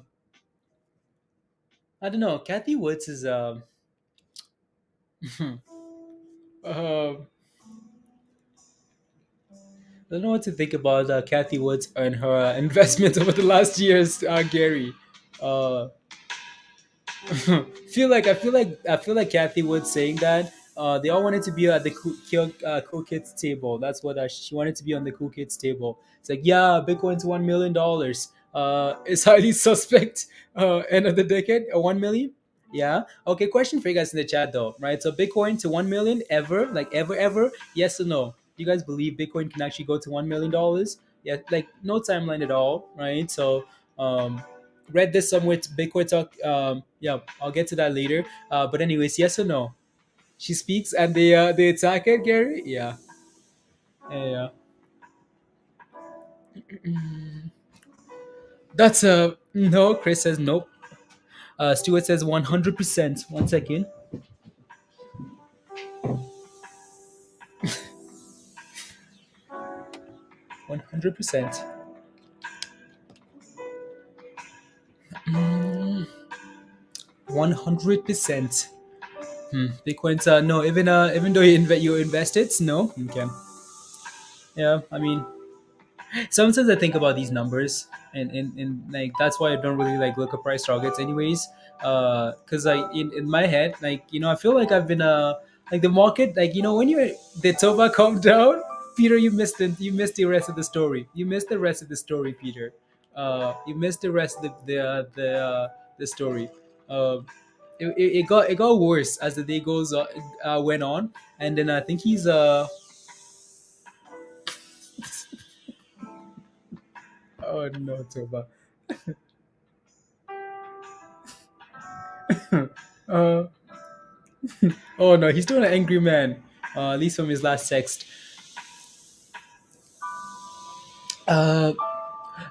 don't know. Kathy Woods is uh, I don't know what to think about Kathy Woods and her investments over the last years, Gary. Uh, I feel like Kathy Woods saying that they all wanted to be at the cool kids table. That's what she wanted to be on the cool kids table. It's like, yeah, Bitcoin's $1 million. It's highly suspect. End of the decade, 1 million. Yeah. Okay. Question for you guys in the chat though, right? So Bitcoin to 1 million ever, like ever? Yes or no? Do you guys believe Bitcoin can actually go to $1 million? Yeah. Like no timeline at all, right? So read this somewhere. Bitcoin talk. Yeah, I'll get to that later. But anyways, yes or no? She speaks and they attack it, Gary. Yeah, yeah. That's a no. Chris says nope. Stuart says 100%. 1 second. 100%. 100%. Bitcoin's no. Even though you invest it, no. Okay. Yeah, I mean, sometimes I think about these numbers, and like that's why I don't really like look at price targets anyways. Because in my head, like I feel like I've been like the market, like when the Tova calmed down, Peter, you missed the rest of the story. You missed the rest of the story, Peter. You missed the rest of the story. Uh, it got worse as the day went on, and then I think he's oh no, Tova. uh, oh no, he's still an angry man. At least from his last text. Uh,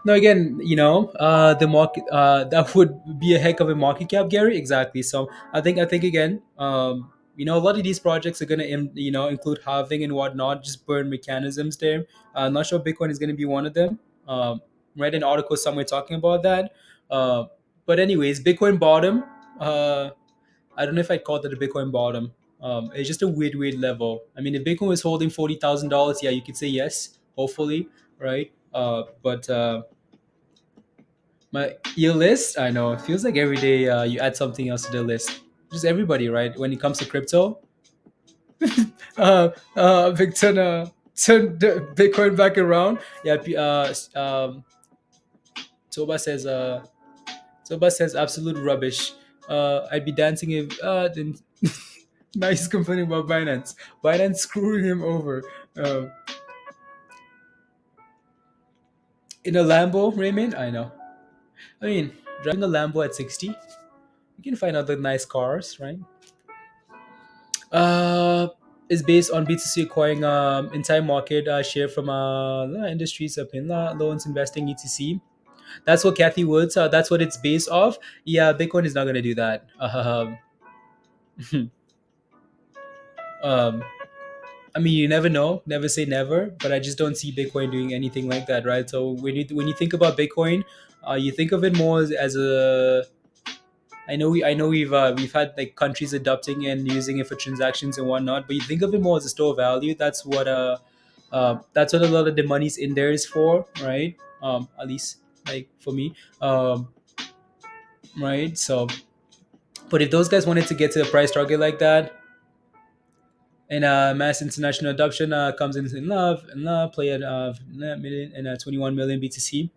no, again, the market that would be a heck of a market cap, Gary. Exactly. So I think again, a lot of these projects are gonna include halving and whatnot, just burn mechanisms there. Not sure Bitcoin is gonna be one of them. Read an article somewhere talking about that. Uh, but anyways, Bitcoin bottom. I don't know if I'd call that a Bitcoin bottom. It's just a weird level. I mean, if Bitcoin was holding $40,000, yeah, you could say yes, hopefully, right? But Your list, I know it feels like every day you add something else to the list. Just everybody, right? When it comes to crypto, Victor, turn the Bitcoin back around. Yeah, Toba says, absolute rubbish. I'd be dancing if then. Now he's complaining about Binance. Binance screwing him over. Uh, in a Lambo, Raymond. I know. I mean, driving a Lambo at 60, you can find other nice cars, right? Uh, is based on B2C acquiring entire market share from industries up in loans, investing, etc. That's what Kathy Woods. That's what it's based off. Yeah, Bitcoin is not gonna do that. Um, I mean, you never know. Never say never. But I just don't see Bitcoin doing anything like that, right? So when you think about Bitcoin, you think of it more as a. I know we've had like countries adopting and using it for transactions and whatnot, but you think of it more as a store of value. That's what a lot of the money's in there is for, right? At least like for me, right? So, but if those guys wanted to get to a price target like that, and mass international adoption comes in love, play at million and 21 million BTC.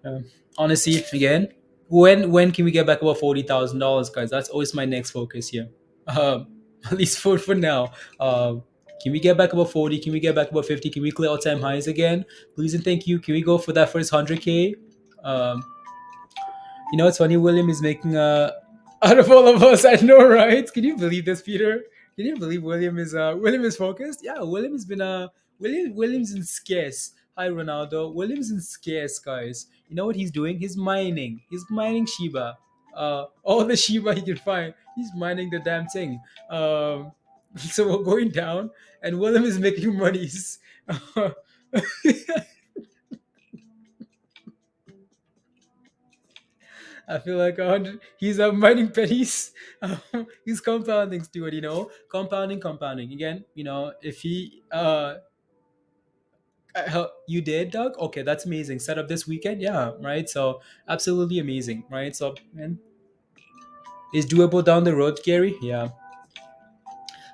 Um, Honestly, again, when can we get back about $40,000, guys? That's always my next focus here. At least for now. Can we get back about 40? Can we get back about 50? Can we clear all time highs again? Please and thank you. Can we go for that first 100K? Um, it's funny. William is making out of all of us. I know, right? Can you believe this, Peter? Can you believe William is focused? Yeah, William has been William's in scarce. Hi, Ronaldo. William's in scarce, guys. You know what he's doing? He's mining. He's mining Shiba. All the Shiba he can find. He's mining the damn thing. So we're going down, and William is making monies. I feel like 100. He's mining pennies. He's compounding, Stuart. Compounding again. If he you did, Doug. Okay, that's amazing. Set up this weekend, yeah, right. So absolutely amazing, right? So man, is doable down the road, Gary. Yeah,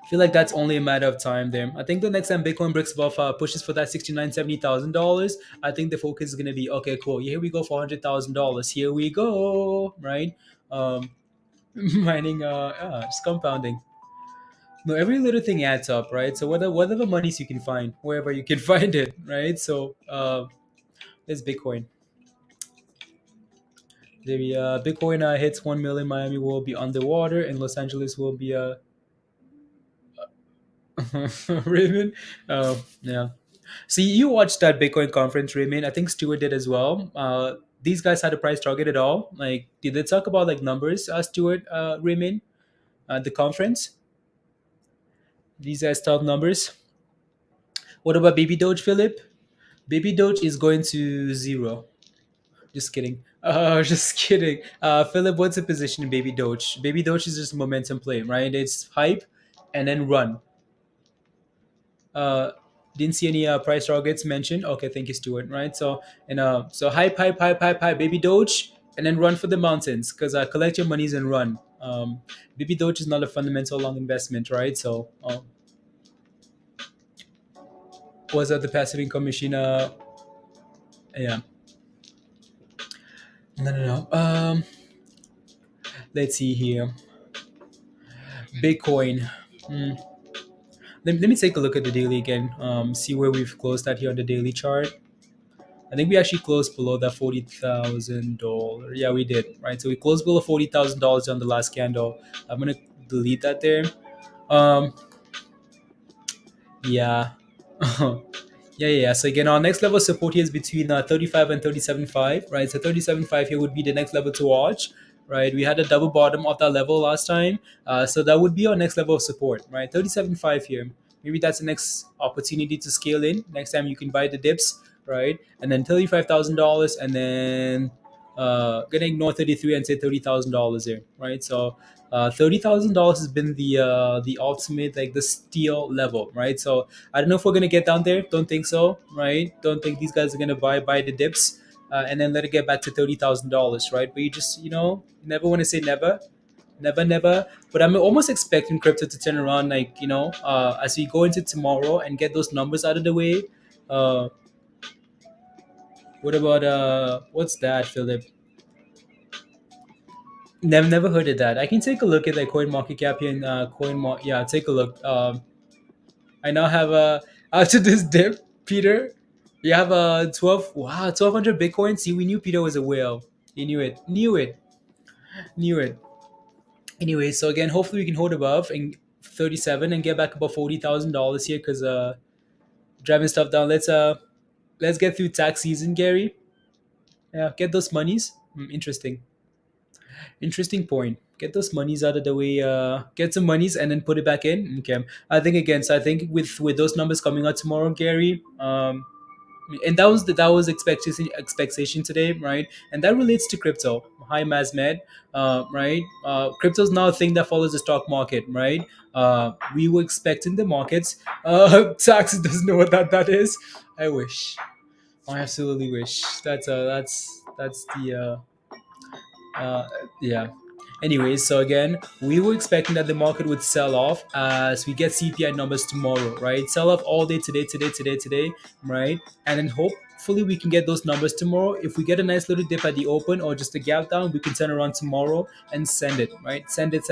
I feel like that's only a matter of time there. I think the next time Bitcoin breaks above pushes for that 69, $70,000, I think the focus is gonna be okay, cool. Here we go for $100,000. Here we go, right? Um, mining, just compounding. No, every little thing adds up, right? So whatever monies you can find, wherever you can find it, right? So there's Bitcoin. The Bitcoin hits 1 million, Miami will be underwater, and Los Angeles will be Raymond. Yeah. See, you watched that Bitcoin conference, Raymond. I think Stuart did as well. These guys had a price target at all? Like, did they talk about like numbers, Stuart, Raymond, the conference? These guys talk numbers. What about Baby Doge, Philip? Baby Doge is going to zero. Just kidding. Just kidding. Philip, what's the position in Baby Doge? Baby Doge is just a momentum play, right? It's hype and then run. Uh, didn't see any price targets mentioned. Okay, thank you, Stuart. Right. So hype, Baby Doge, and then run for the mountains because collect your monies and run. Baby Doge is not a fundamental long investment, right? So was that the passive income machine? Yeah. No. Let's see here. Bitcoin. Hmm. Let me take a look at the daily again. See where we've closed at here on the daily chart. I think we actually closed below that $40,000. Yeah, we did. Right. So we closed below $40,000 on the last candle. I'm gonna delete that there. Um. Yeah. Yeah. So again, our next level of support here is between 35 and 37.5, right? So 37.5 here would be the next level to watch, right? We had a double bottom of that level last time, so that would be our next level of support, right? 37.5 here. Maybe that's the next opportunity to scale in. Next time you can buy the dips, right? And then $35,000, and then gonna ignore 33 and say $30,000 here, right? So $30,000 has been the ultimate, like the steal level, right? So I don't know if we're gonna get down there. Don't think so, right? Don't think these guys are gonna buy the dips. and then let it get back to $30,000, right? But you just, never want to say never, never, never. But I'm almost expecting crypto to turn around, like, as we go into tomorrow and get those numbers out of the way. Uh, what about what's that, Philip? Never heard of that. I can take a look at like Coin Market Cap here and yeah, take a look. I now have after this dip, Peter, you have a 1200 Bitcoin. See, we knew Peter was a whale. He knew it. Anyway, so again, hopefully we can hold above and 37 and get back about $40,000 here, because driving stuff down. Let's get through tax season, Gary. Yeah, get those monies. Interesting point. Get those monies out of the way. Get some monies and then put it back in. Okay. I think again. So I think with those numbers coming out tomorrow, Gary. And that was expectation today, right? And that relates to crypto. Hi, Mazmed. Right. Crypto is now a thing that follows the stock market, right? We were expecting the markets. Tax doesn't know what that is. I wish. I absolutely wish. That's the uh, yeah. Anyways, so again, we were expecting that the market would sell off as we get CPI numbers tomorrow, right? Sell off all day today, right? And then hopefully we can get those numbers tomorrow. If we get a nice little dip at the open or just a gap down, we can turn around tomorrow and send it, right? Send it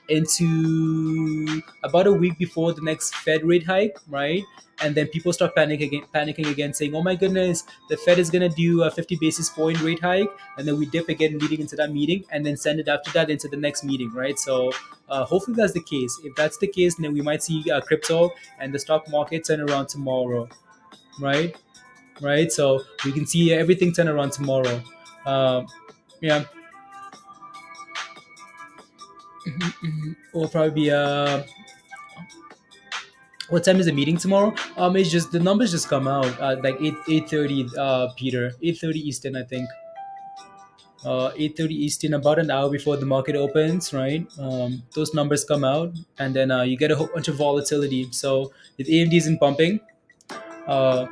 into about a week before the next Fed rate hike, right? And then people start panicking again, saying, "Oh my goodness, the Fed is gonna do a 50 basis point rate hike," and then we dip again leading into that meeting, and then send it after that into the next meeting, right? So hopefully that's the case. If that's the case, then we might see crypto and the stock market turn around tomorrow, right? Right. So we can see everything turn around tomorrow. Yeah, will probably be what time is the meeting tomorrow? It's just the numbers just come out like 8:30. Peter, 8:30 Eastern, I think. 8:30 Eastern, about an hour before the market opens, right? Those numbers come out, and then you get a whole bunch of volatility. So if AMD isn't pumping, uh,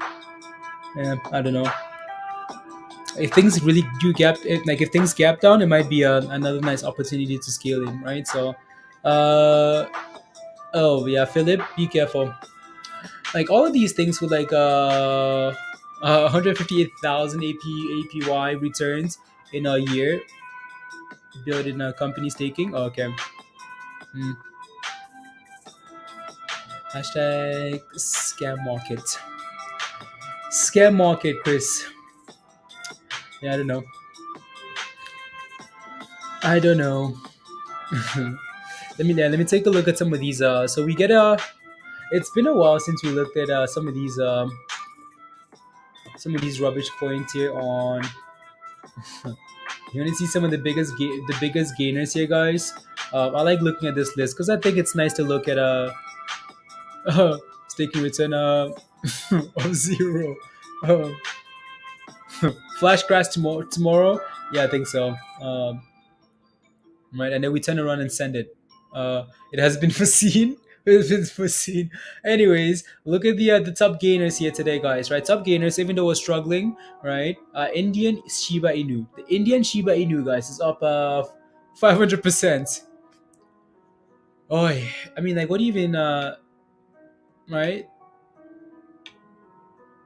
yeah, I don't know. If things really do if things gap down, it might be another nice opportunity to scale in, right? So, uh, oh yeah, Philip, be careful. Like all of these things with like 158,000 APY returns in a year, built in a company staking. Oh, okay. Hmm. Hashtag scam market. Scam market, Chris. Yeah, I don't know. I don't know. Let me take a look at some of these. So we get a. It's been a while since we looked at some of these rubbish coins here on. You want to see some of the biggest gainers here, guys? I like looking at this list because I think it's nice to look at staking return of zero. Um, Flash crash tomorrow. Yeah, I think so. Right, and then we turn around and send it. It has been foreseen. It has been foreseen. Anyways, look at the top gainers here today, guys. Right, top gainers. Even though we're struggling, right? Indian Shiba Inu. The Indian Shiba Inu, guys, is up 500%. Oh, I mean, like, what even right?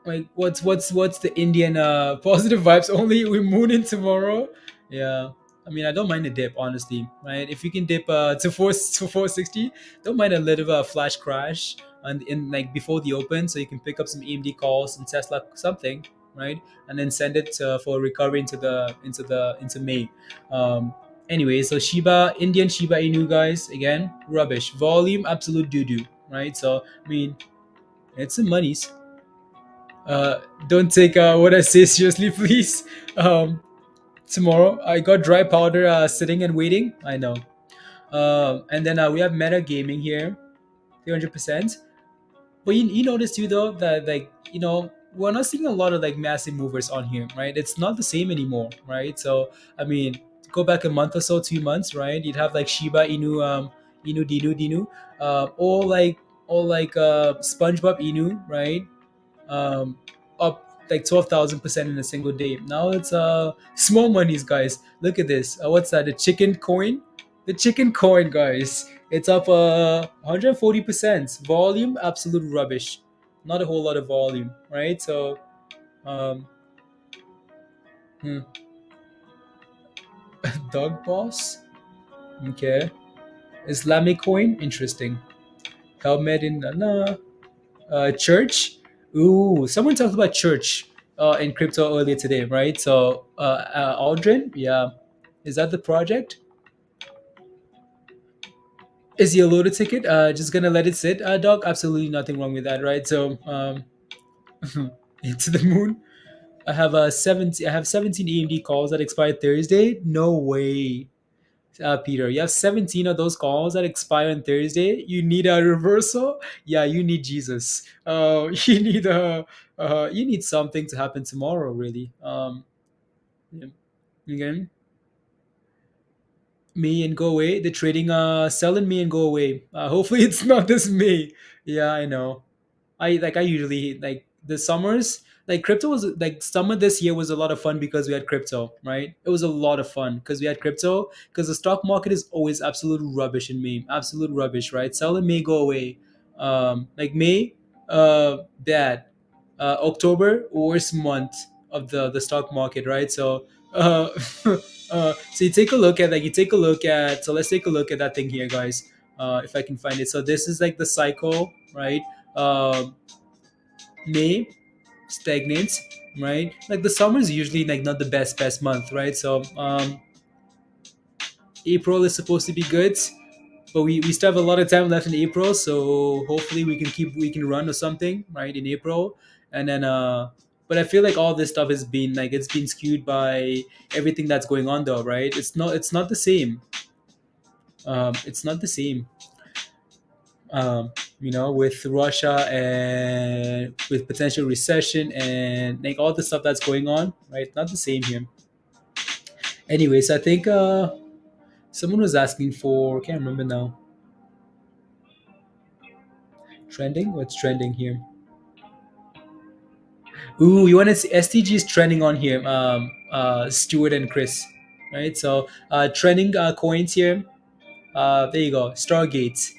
Like, what's the Indian positive vibes only? We're mooning tomorrow. Yeah. I mean, I don't mind a dip, honestly, right? If you can dip to 460, don't mind a little flash crash and in like before the open, so you can pick up some AMD calls and Tesla something, right? And then send it for recovery into May. Anyway, so Indian Shiba Inu, guys, again, rubbish volume, absolute doo doo, right? So I mean, it's some monies. Don't take what I say seriously, please. Tomorrow, I got dry powder sitting and waiting. I know. And then we have Meta Gaming here, 300%. But you notice too, though, that like we're not seeing a lot of like massive movers on here, right? It's not the same anymore, right? So I mean, go back a month or so, 2 months, right? You'd have like Shiba Inu, Dinu, or like SpongeBob Inu, right? Um, up like 12,000% in a single day. Now it's small monies, guys. Look at this. What's that? The chicken coin? The chicken coin, guys. It's up 140%. Volume, absolute rubbish. Not a whole lot of volume, right? So, um, hmm. Dog boss. Okay. Islamic coin, interesting. Helmet in no. Church. Ooh, someone talked about church in crypto earlier today, right? So, Aldrin, yeah, is that the project? Is he a loaded ticket? Just gonna let it sit, dog? Absolutely nothing wrong with that, right? So, into the moon. I have 17. I have 17 AMD calls that expire Thursday. No way. Peter, you have 17 of those calls that expire on Thursday. You need a reversal. Yeah, you need Jesus. You need something to happen tomorrow, really. Yeah. Again, me and go away. The trading, selling me and go away. Hopefully, it's not this May. Yeah, I know. I usually like the summers. Like crypto was like summer this year was a lot of fun because we had crypto, right? It was a lot of fun because we had crypto because the stock market is always absolute rubbish in May, absolute rubbish, right? Sell in May, go away. Like May, bad. October, worst month of the stock market, right? So, so you take a look at like you take a look at. So let's take a look at that thing here, guys. If I can find it. So this is like the cycle, right? Um, May stagnates, right? Like the summer is usually like not the best month, right? So April is supposed to be good, but we still have a lot of time left in April, so hopefully we can run or something, right, in April, and then but I feel like all this stuff has been like it's been skewed by everything that's going on though, right? It's not the same. It's not the same. With Russia and with potential recession and like all the stuff that's going on, right? Not the same here. Anyways, I think someone was asking for, can't remember now. Trending? What's trending here? Ooh, you want to see STG is trending on here. Stuart and Chris, right? So trending coins here. There you go. Stargates,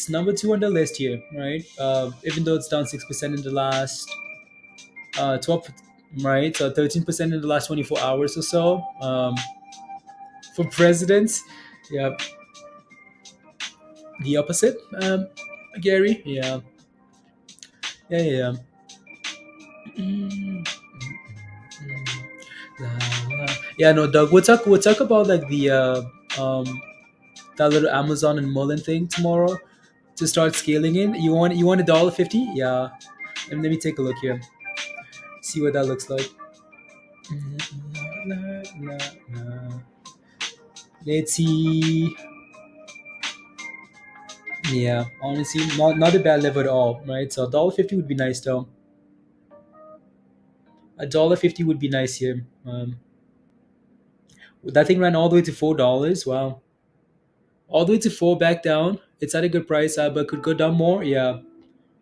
number two on the list here, right? Even though it's down 6% in the last 12, right? So 13% in the last 24 hours or so. For presidents, yeah, the opposite. Gary, yeah, yeah, yeah. Mm, la, la. Yeah, no, Doug. We'll talk about like the that little Amazon and Mullen thing tomorrow to start scaling in. You want $1.50? Yeah. And let me take a look here. See what that looks like. Let's see. Yeah, honestly, not a bad level at all, right? So $1.50 would be nice though. $1.50 would be nice here. That thing ran all the way to $4. Wow, all the way to four, back down. It's at a good price, but could go down more. Yeah,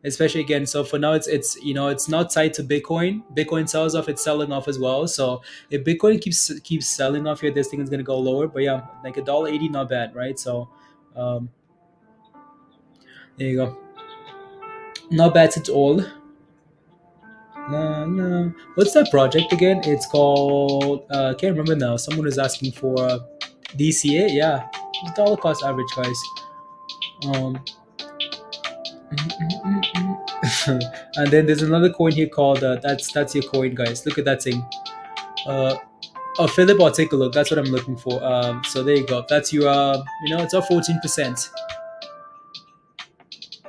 especially again. So for now, it's not tied to Bitcoin. Bitcoin sells off, it's selling off as well. So if Bitcoin keeps selling off here, this thing is gonna go lower. But yeah, like $1.80, not bad, right? So um, there you go, not bad at all. No. What's that project again? It's called can't remember now. Someone was asking for DCA. Yeah, it's dollar cost average, guys. Um, and then there's another coin here called that's your coin, guys. Look at that thing. Uh, Philip, I'll take a look. That's what I'm looking for. So there you go. That's your it's up 14%.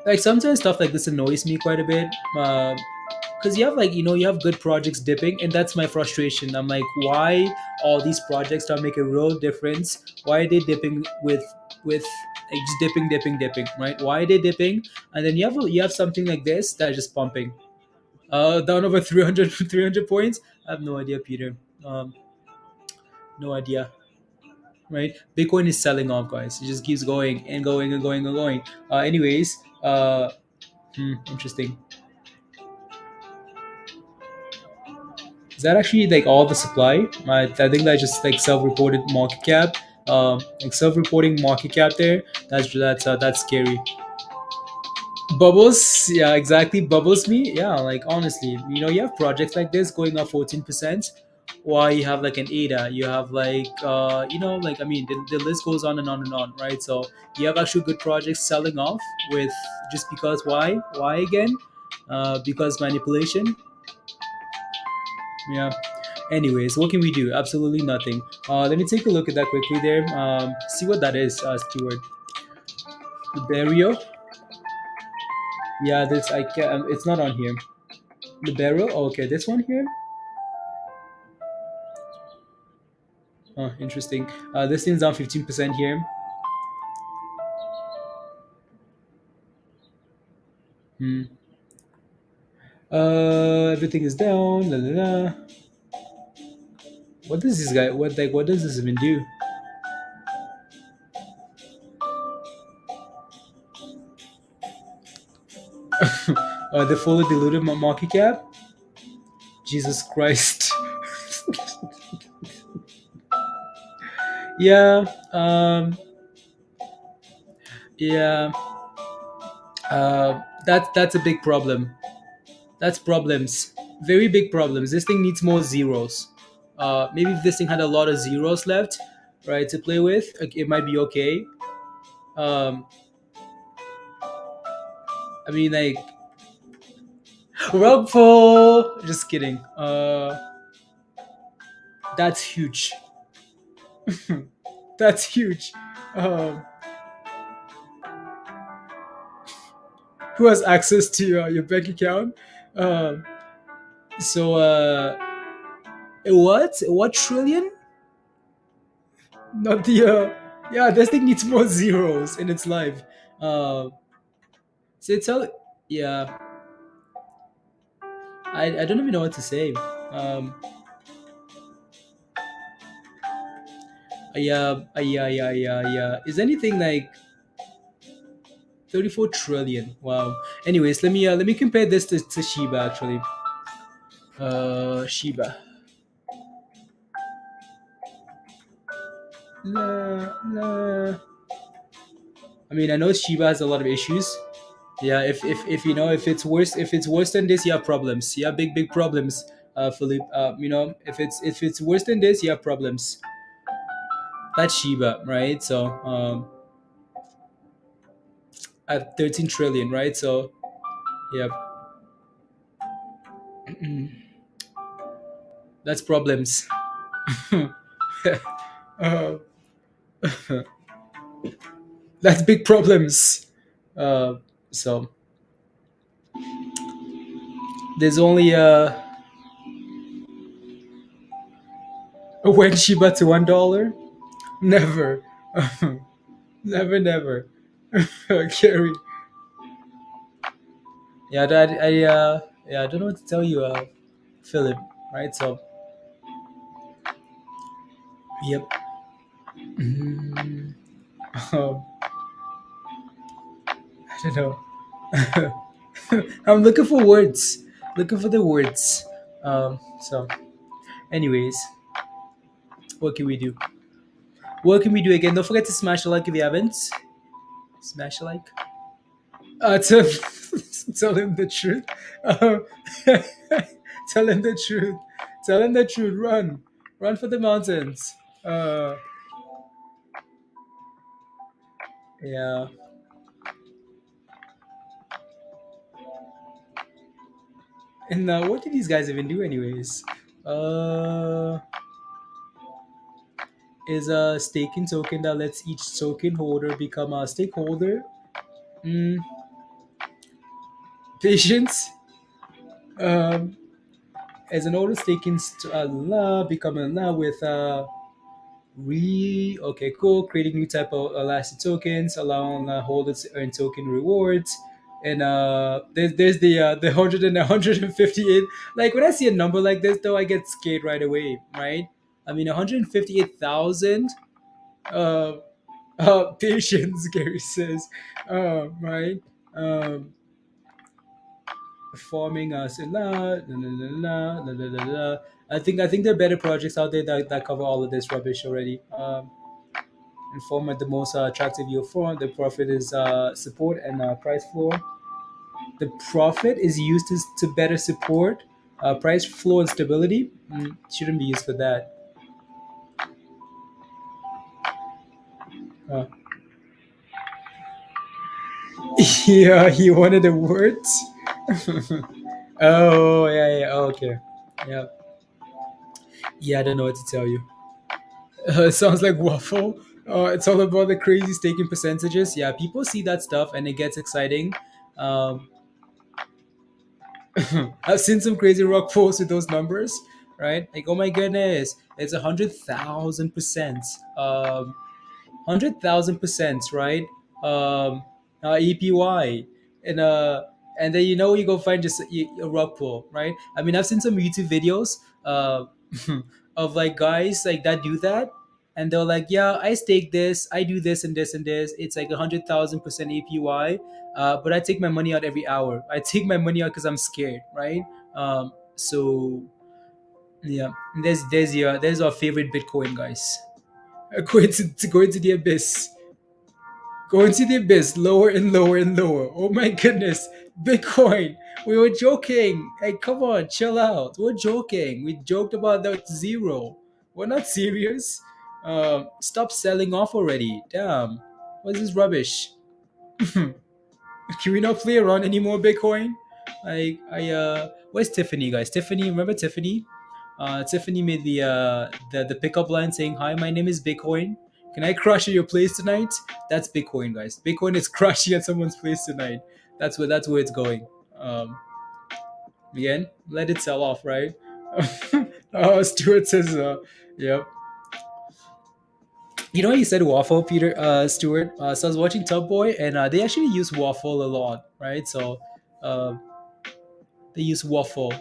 Like sometimes stuff like this annoys me quite a bit. Because you have you have good projects dipping, and that's my frustration. I'm like, why all these projects don't make a real difference? Why are they dipping with like just dipping, right? Why are they dipping? And then you have something like this that's just pumping down over 300 300 points. I have no idea, Peter. No idea, right? Bitcoin is selling off, guys. It just keeps going and going and going and going. Anyways, interesting. Is that actually like all the supply? I think that's just like self-reported market cap. Like self-reporting market cap there. That's scary. Bubbles, yeah, exactly. Bubbles me, yeah. Like honestly, you have projects like this going up 14%. While you have like an ADA, you have like like I mean, the list goes on and on and on, right? So you have actually good projects selling off with just because why? Why again? Because manipulation. Yeah. Anyways, what can we do? Absolutely nothing. Let me take a look at that quickly there. See what that is, Stewart. The burial. Yeah, this I can. It's not on here. The barrel. Oh, okay, this one here. Oh, interesting. This thing's down 15% here. Hmm. Everything is down. La, la, la. What does this guy? What does this even do? The fully diluted market cap. Jesus Christ. Yeah. Yeah. That's a big problem. That's problems. Very big problems. This thing needs more zeros. Maybe if this thing had a lot of zeros left, right, to play with, like, it might be okay. Um, I mean, like, rugful. Just kidding. That's huge. That's huge. Um, who has access to your bank account? Um, so, what? What trillion? Not the. Yeah, this thing needs more zeros in its life. Uh, so it's all. Yeah, I don't even know what to say. Yeah. Is anything like 34 trillion? Wow. Anyways, let me compare this to Shiba actually. Shiba. La, la. I mean, I know Shiba has a lot of issues. Yeah, if if it's worse than this, you have problems. You have big problems, Philip. If it's worse than this, you have problems. That's Shiba, right? So at 13 trillion, right? So yeah, that's problems. uh, that's big problems. Uh, so there's only when Shiba to $1. Never, never. Carry. Yeah, I don't know what to tell you, Philip. Right? So, yep. Mm, um, I don't know. I'm looking for words. Looking for the words. So, anyways, what can we do? What can we do again? Don't forget to smash the like if you haven't. Smash a like. To tell him the truth. Uh, tell him the truth. Tell him the truth. Run for the mountains. Yeah. And what do these guys even do, anyways? Uh, is a staking token that lets each token holder become a stakeholder. Mm, patience. Um, as an holder staking become a with okay, cool, creating new type of elastic tokens, allowing holders to earn token rewards. And there's the 100 and 158. Like when I see a number like this, though, I get scared right away, right? I mean, 158,000 uh, patients, Gary says, right? Um, Forming us la la la la la la la la. I think there are better projects out there that cover all of this rubbish already. And form at the most attractive yield form. The profit is support and price floor. The profit is used to better support price floor and stability. Shouldn't be used for that. Uh, yeah, he wanted the words. Oh yeah, yeah. Oh, okay. Yeah, yeah. I don't know what to tell you. It sounds like waffle. It's all about the crazy staking percentages. Yeah, people see that stuff and it gets exciting. Um, I've seen some crazy rock posts with those numbers, right? Like, oh my goodness, it's 100,000%. 100,000%, right? APY, and and then you go find just a rug pull, right? I mean, I've seen some YouTube videos of like guys like that do that, and they're like, yeah, I stake this, I do this and this and this. It's like 100,000% APY, but I take my money out every hour. I take my money out because I'm scared, right? So yeah, there's our favorite Bitcoin guys. Going to the abyss. Going to the abyss, lower and lower and lower. Oh my goodness. Bitcoin. We were joking. Hey, come on, chill out. We're joking. We joked about that zero. We're not serious. Stop selling off already. Damn. What's this rubbish? Can we not play around anymore, Bitcoin? Where's Tiffany, guys? Tiffany, remember Tiffany? Tiffany made the pickup line saying, "Hi, my name is Bitcoin. Can I crash at your place tonight?" That's Bitcoin, guys. Bitcoin is crashing at someone's place tonight. That's where it's going. Um, Again, let it sell off, right? Stuart says, "Yep." You know, you said waffle, Peter, Stuart. So I was watching Top Boy, and they actually use waffle a lot, right? So um they use waffle.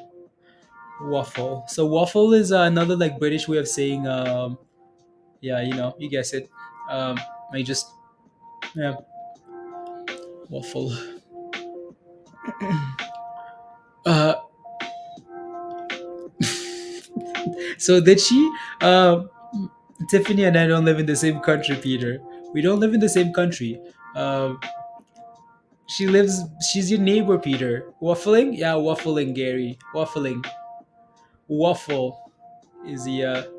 So waffle is another like British way of saying, yeah, you guess it. I just yeah, waffle. Uh, so did she? Tiffany and I don't live in the same country, Peter. We don't live in the same country. Um, she lives. She's your neighbor, Peter. Waffling? Yeah, waffling, Gary. Waffling. Waffle is the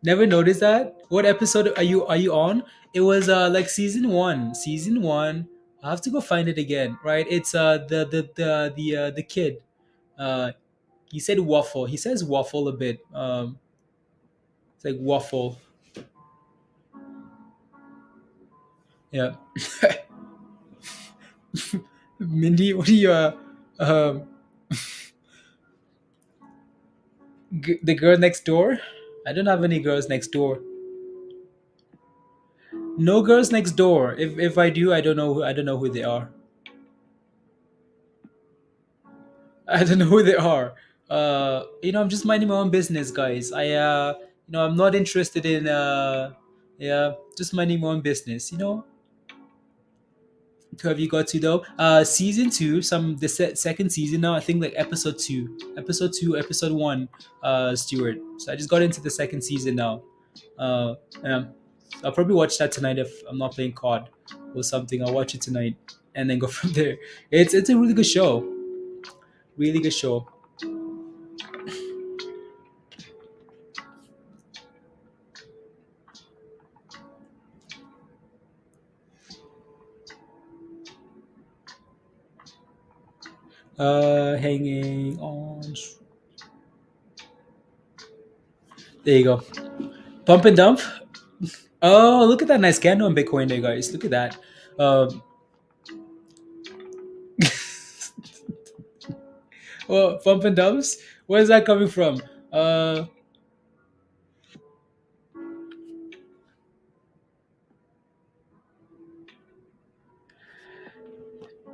never noticed that? What episode are you on? It was like season one. Season one. I have to go find it again. Right? It's the kid. Uh, he said waffle. He says waffle a bit. It's like waffle. Yeah. Mindy, what are you? Um, the girl next door. I don't have any girls next door. No girls next door. If I do, I don't know who they are. I don't know who they are. I'm just minding my own business, guys. I'm not interested in, yeah, just minding my own business. Who have you got to though? Season two, second season now. I think like episode one. Stuart. So I just got into the second season now. Yeah. I'll probably watch that tonight if I'm not playing COD or something. I'll watch it tonight and then go from there. It's a really good show. Really good show. Hanging on. There you go. Pump and dump. Oh, look at that nice candle on Bitcoin there, guys. Look at that. Um, well, pump and dumps. Where is that coming from? Uh,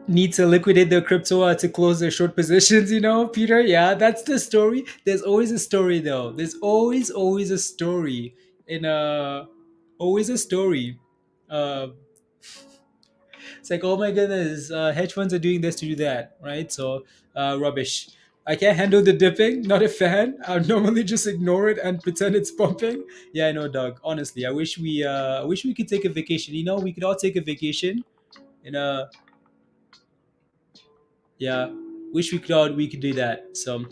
Need to liquidate their crypto to close their short positions. Peter. Yeah, that's the story. There's always a story, though. There's always a story. In always a story. Uh, it's like, oh my goodness, hedge funds are doing this to do that, right? So rubbish. I can't handle the dipping. Not a fan. I normally just ignore it and pretend it's pumping. Yeah, I know, Doug. Honestly, I wish we could take a vacation. You know, we could all take a vacation. And yeah, wish we could do that. So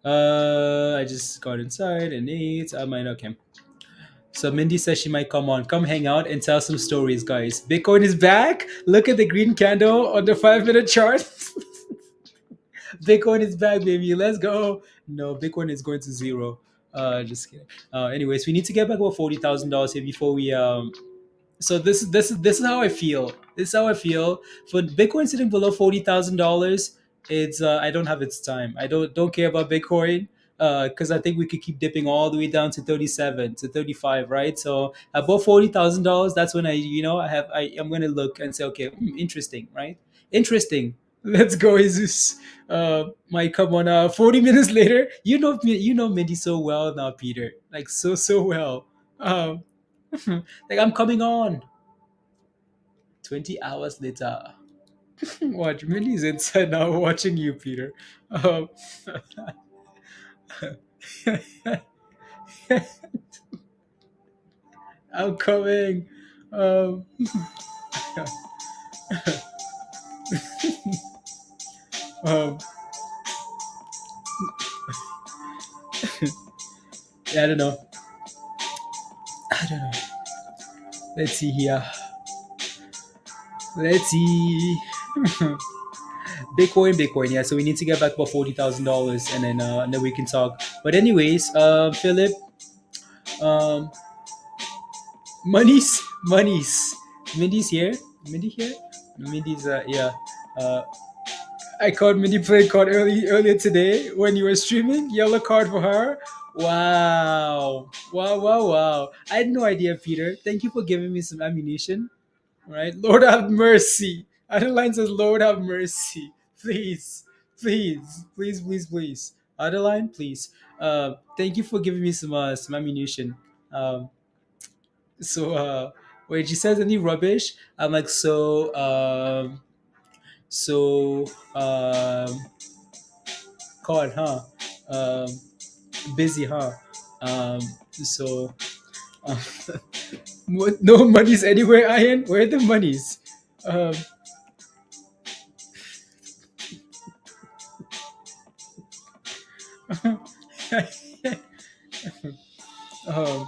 I just got inside and ate. I might okay. So Mindy says she might come hang out and tell some stories, guys. Bitcoin is back. Look at the green candle on the 5 minute chart. Bitcoin is back, baby. Let's go. No, Bitcoin is going to zero. Just kidding. Anyways, we need to get back about $40,000 here before we So this is how I feel. This is how I feel. For Bitcoin sitting below $40,000, it's I don't have its time. I don't care about Bitcoin because I think we could keep dipping all the way down to 37 to 35, right? So above $40,000, that's when I'm gonna look and say, okay, interesting, right? Interesting. Let's go, Jesus. Mike, come on. 40 minutes later, you know Mindy so well now, Peter. Like so well. Um, like I'm coming on. 20 hours later. Watch, Minnie's inside now watching you, Peter. Um, I'm coming. Um, um, yeah, I don't know. I don't know. Let's see here. Let's see. Bitcoin. Yeah, so we need to get back about $40,000, and then we can talk. But anyways, Philip, um, Money's. Mindy's here. Mindy here. Mindy's yeah. Uh, I caught Mindy playing card earlier today when you were streaming. Yellow card for her. Wow. I had no idea, Peter. Thank you for giving me some ammunition. All right. Lord have mercy. Adeline says, Lord have mercy. Please. Adeline, please. Thank you for giving me some ammunition. Um, so when she says any rubbish, I'm like, so called, huh? Um, busy, huh? So no monies anywhere, Ian. Where are the monies? Um, um,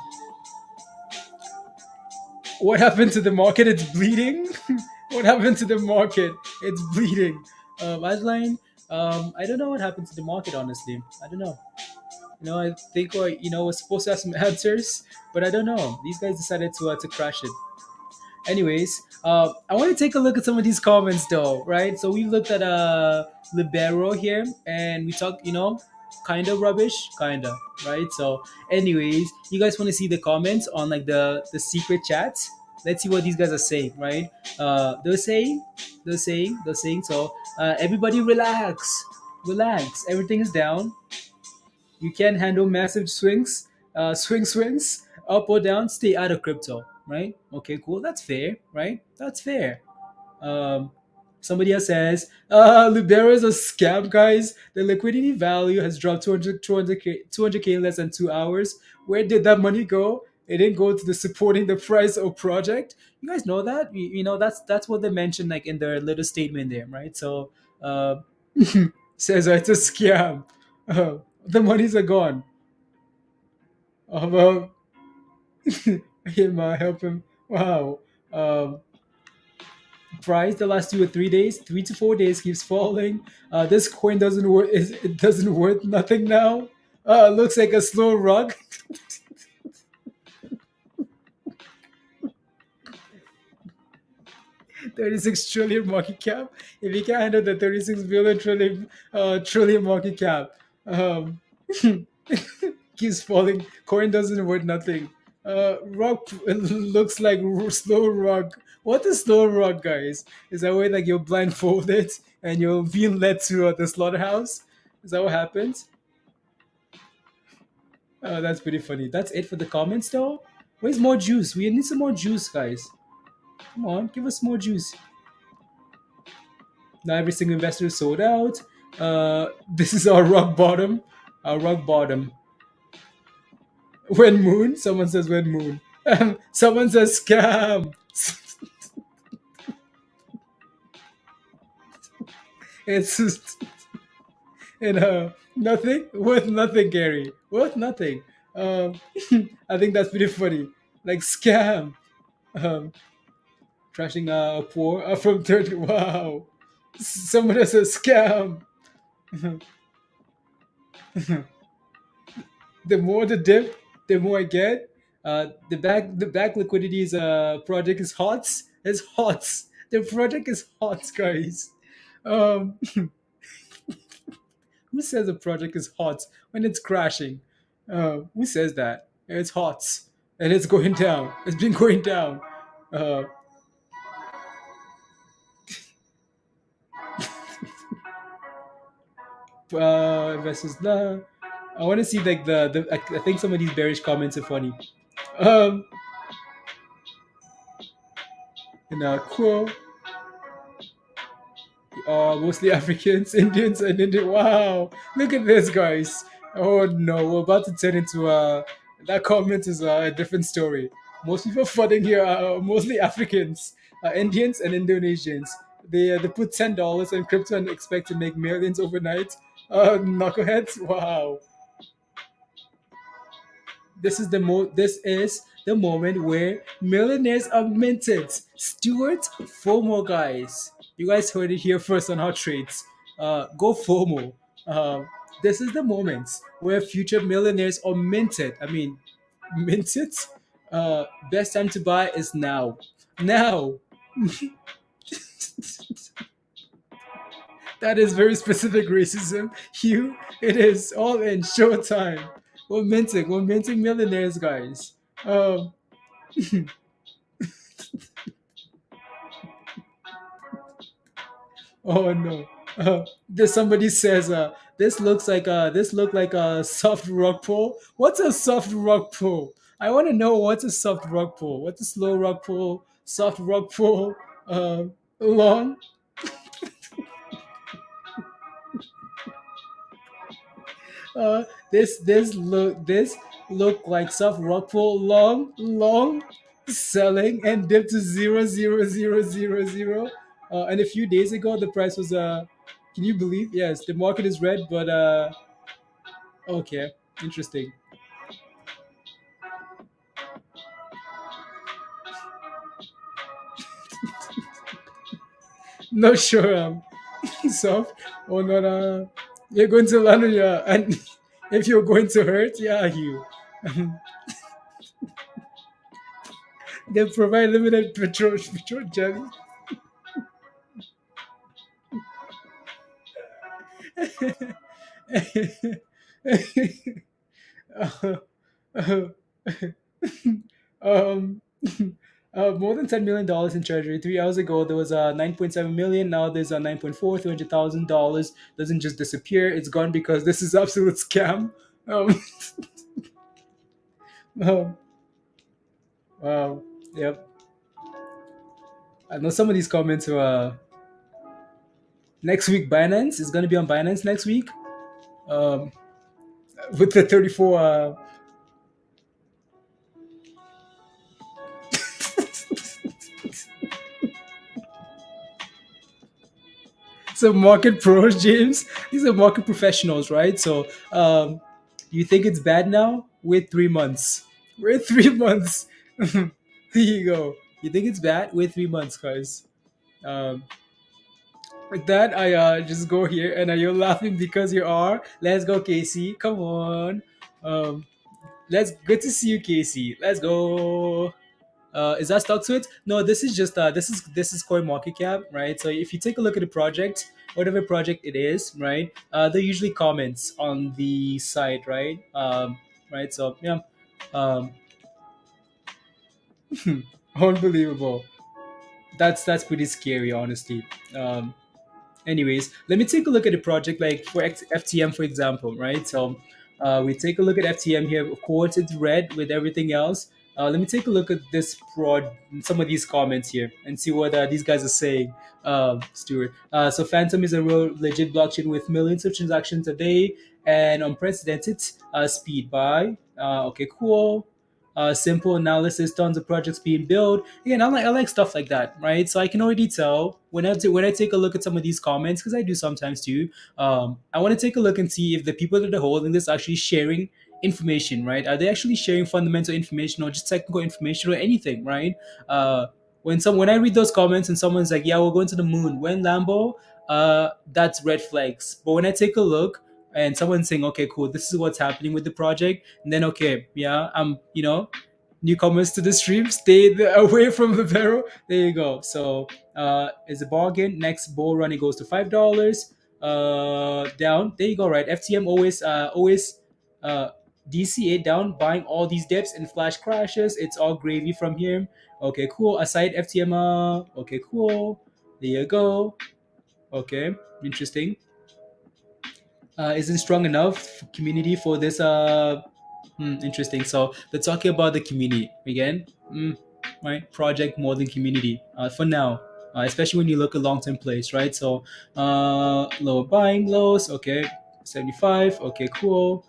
what happened to the market? It's bleeding. What happened to the market? It's bleeding. Asline, I don't know what happened to the market. Honestly, I don't know. I think we're supposed to have some answers, but I don't know. These guys decided to crash it. Anyways, I want to take a look at some of these comments though, right? So we've looked at Libero here, and we talked, kind of rubbish, kind of, right? So, anyways, you guys want to see the comments on like the secret chats? Let's see what these guys are saying, right? They're saying. So, everybody relax. Everything is down. You can handle massive swings, swings, up or down. Stay out of crypto, right? Okay, cool. That's fair, right? That's fair. Um, Somebody else says, Libera is a scam, guys. The liquidity value has dropped 200K in less than 2 hours. Where did that money go? It didn't go to the supporting the price of project. You guys know that? That's what they mentioned like in their little statement there, right? So, uh, says it's a scam. The monies are gone. Well, him help him. Wow. Um, Price the last 2 or 3 days, 3 to 4 days keeps falling. This coin doesn't worth. It doesn't worth nothing now. Looks like a slow rug. 36 trillion market cap. If you can't handle the 36 billion trillion market cap, um, keeps falling. Coin doesn't worth nothing. Rock looks like slow rug. What is slow rug, guys? Is that way like you're blindfolded and you're being led to the slaughterhouse? Is that what happens? That's pretty funny. That's it for the comments, though. Where's more juice? We need some more juice, guys. Come on, give us more juice. Now every single investor is sold out. This is our rock bottom. Our rock bottom. When moon? Someone says when moon. Someone says scam. It's just, nothing worth nothing, Gary. Worth nothing. Um, I think that's pretty funny. Like scam. Um, Trashing poor from third. Wow. Someone has a scam. The more the dip, the more I get. The back liquidity's project is hot. It's hot. The project is hot, guys. Um, who says a project is hot when it's crashing? Who says that? It's hot and it's going down. It's been going down. Uh, Versus the. I want to see like I think some of these bearish comments are funny. Um, cool. Mostly Africans, Indians, and Indian. Wow, look at this, guys. Oh no, we're about to turn into that comment is a different story. Most people funding here are mostly Africans, Indians, and Indonesians. They put $10 in crypto and expect to make millions overnight. Knuckleheads. Wow. This is the moment where millionaires are minted. Stuart FOMO, guys. You guys heard it here first on our trades. Go FOMO. This is the moment where future millionaires are minted. I mean, minted. Best time to buy is now. Now. That is very specific racism. You, it is all in showtime. We're minting millionaires, guys. Um, oh no. There's somebody says, this look like a soft rock pull. What's a soft rock pull? I want to know what's a soft rock pull. What's a slow rock pull? Soft rock pull? Long? This look like soft rock pull, long selling and dipped to 0.0000. And a few days ago the price was can you believe? Yes, the market is red, but okay, interesting. Not sure. Soft or not. You're going to land on your and if you're going to hurt, yeah, you. They provide limited petrol jelly. Uh, uh, um, more than $10 million in treasury. 3 hours ago, there was 9.7 million. Now there's 9.4, $300,000. Doesn't just disappear. It's gone because this is absolute scam. Um, um, wow. Yep. I know some of these comments are next week. Binance is going to be on Binance next week. Um, with the 34 so market pros, James. These are market professionals, right? So you think it's bad now? Wait 3 months. Wait 3 months. Here you go. You think it's bad? Wait 3 months, guys. Um, with that, I just go here, and you're laughing because you are. Let's go, Casey. Come on. Um, let's good to see you, Casey. Let's go. Is that stock switch? No, this is just this is coin market cap, right? So if you take a look at the project, whatever project it is, right, there usually comments on the site, right? Right. So yeah, um, unbelievable. That's pretty scary, honestly. Um, Anyways, let me take a look at the project, like for FTM, for example, right? So we take a look at FTM here. Of course, it's red with everything else. Let me take a look at this some of these comments here and see what these guys are saying. Stuart. So Phantom is a real legit blockchain with millions of transactions a day and unprecedented speed. Okay, cool. Simple analysis, tons of projects being built. Again, I like stuff like that, right? So I can already tell when I take a look at some of these comments, because I do sometimes too. I want to take a look and see if the people that are holding this are actually sharing information, right? Are they actually sharing fundamental information or just technical information or anything, right? Uh, when I read those comments and someone's like, "Yeah, we're going to the moon," when Lambo, that's red flags. But when I take a look and someone's saying, "Okay, cool, this is what's happening with the project," and then okay, yeah, newcomers to the stream, stay away from the barrel. There you go. So it's a bargain. Next bull run, it goes to $5. Down. There you go. Right. FTM always uh, DCA down, buying all these dips and flash crashes. It's all gravy from here. Okay, cool. Aside FTM. Okay, cool. There you go. Okay, interesting. Isn't strong enough community for this interesting. So they're talking about the community again. Right, project more than community for now. Especially when you look at long-term plays, right? So lower buying lows, okay, 75, okay, cool.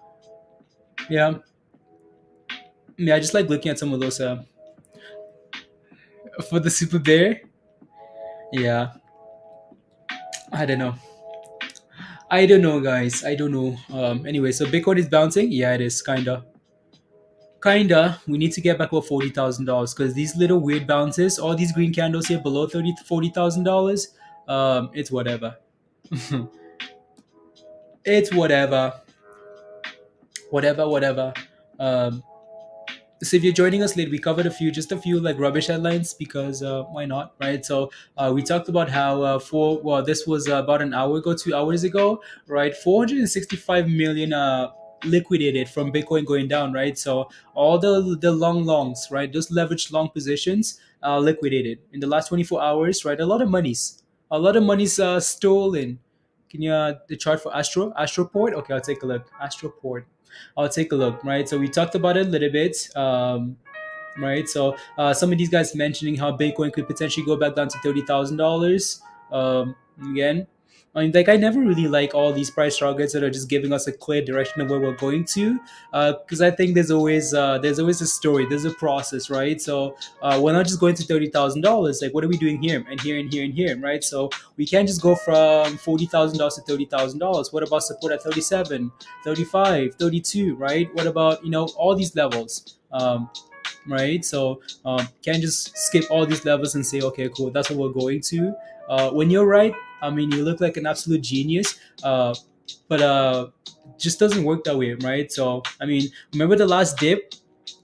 Yeah, yeah, I just like looking at some of those for the super bear. Yeah, I don't know. I don't know, guys. I don't know. Anyway, so Bitcoin is bouncing. Yeah, it is kinda. We need to get back about $40,000 because these little weird bounces, all these green candles here below $40,000. It's whatever. It's whatever. Um, so if you're joining us late, we covered just a few like rubbish headlines because why not, right? So we talked about how this was about an hour ago, 2 hours ago, right? 465 million liquidated from Bitcoin going down, right? So all the longs, right? Those leveraged long positions liquidated in the last 24 hours, right? A lot of money's stolen. Can you the chart for Astroport? Okay, I'll take a look. Astroport. I'll take a look, right? So we talked about it a little bit, right? So some of these guys mentioning how Bitcoin could potentially go back down to $30,000. Again, I mean, like I never really like all these price targets that are just giving us a clear direction of where we're going to, because I think there's always a story, there's a process, right? So we're not just going to $30,000. Like, what are we doing here and here and here and here, right? So we can't just go from $40,000 to $30,000. What about support at 37, 35, 32, right? What about all these levels? Right? So can't just skip all these levels and say, okay, cool, that's what we're going to. When you're right, I mean, you look like an absolute genius, but just doesn't work that way, right? So I mean, remember the last dip?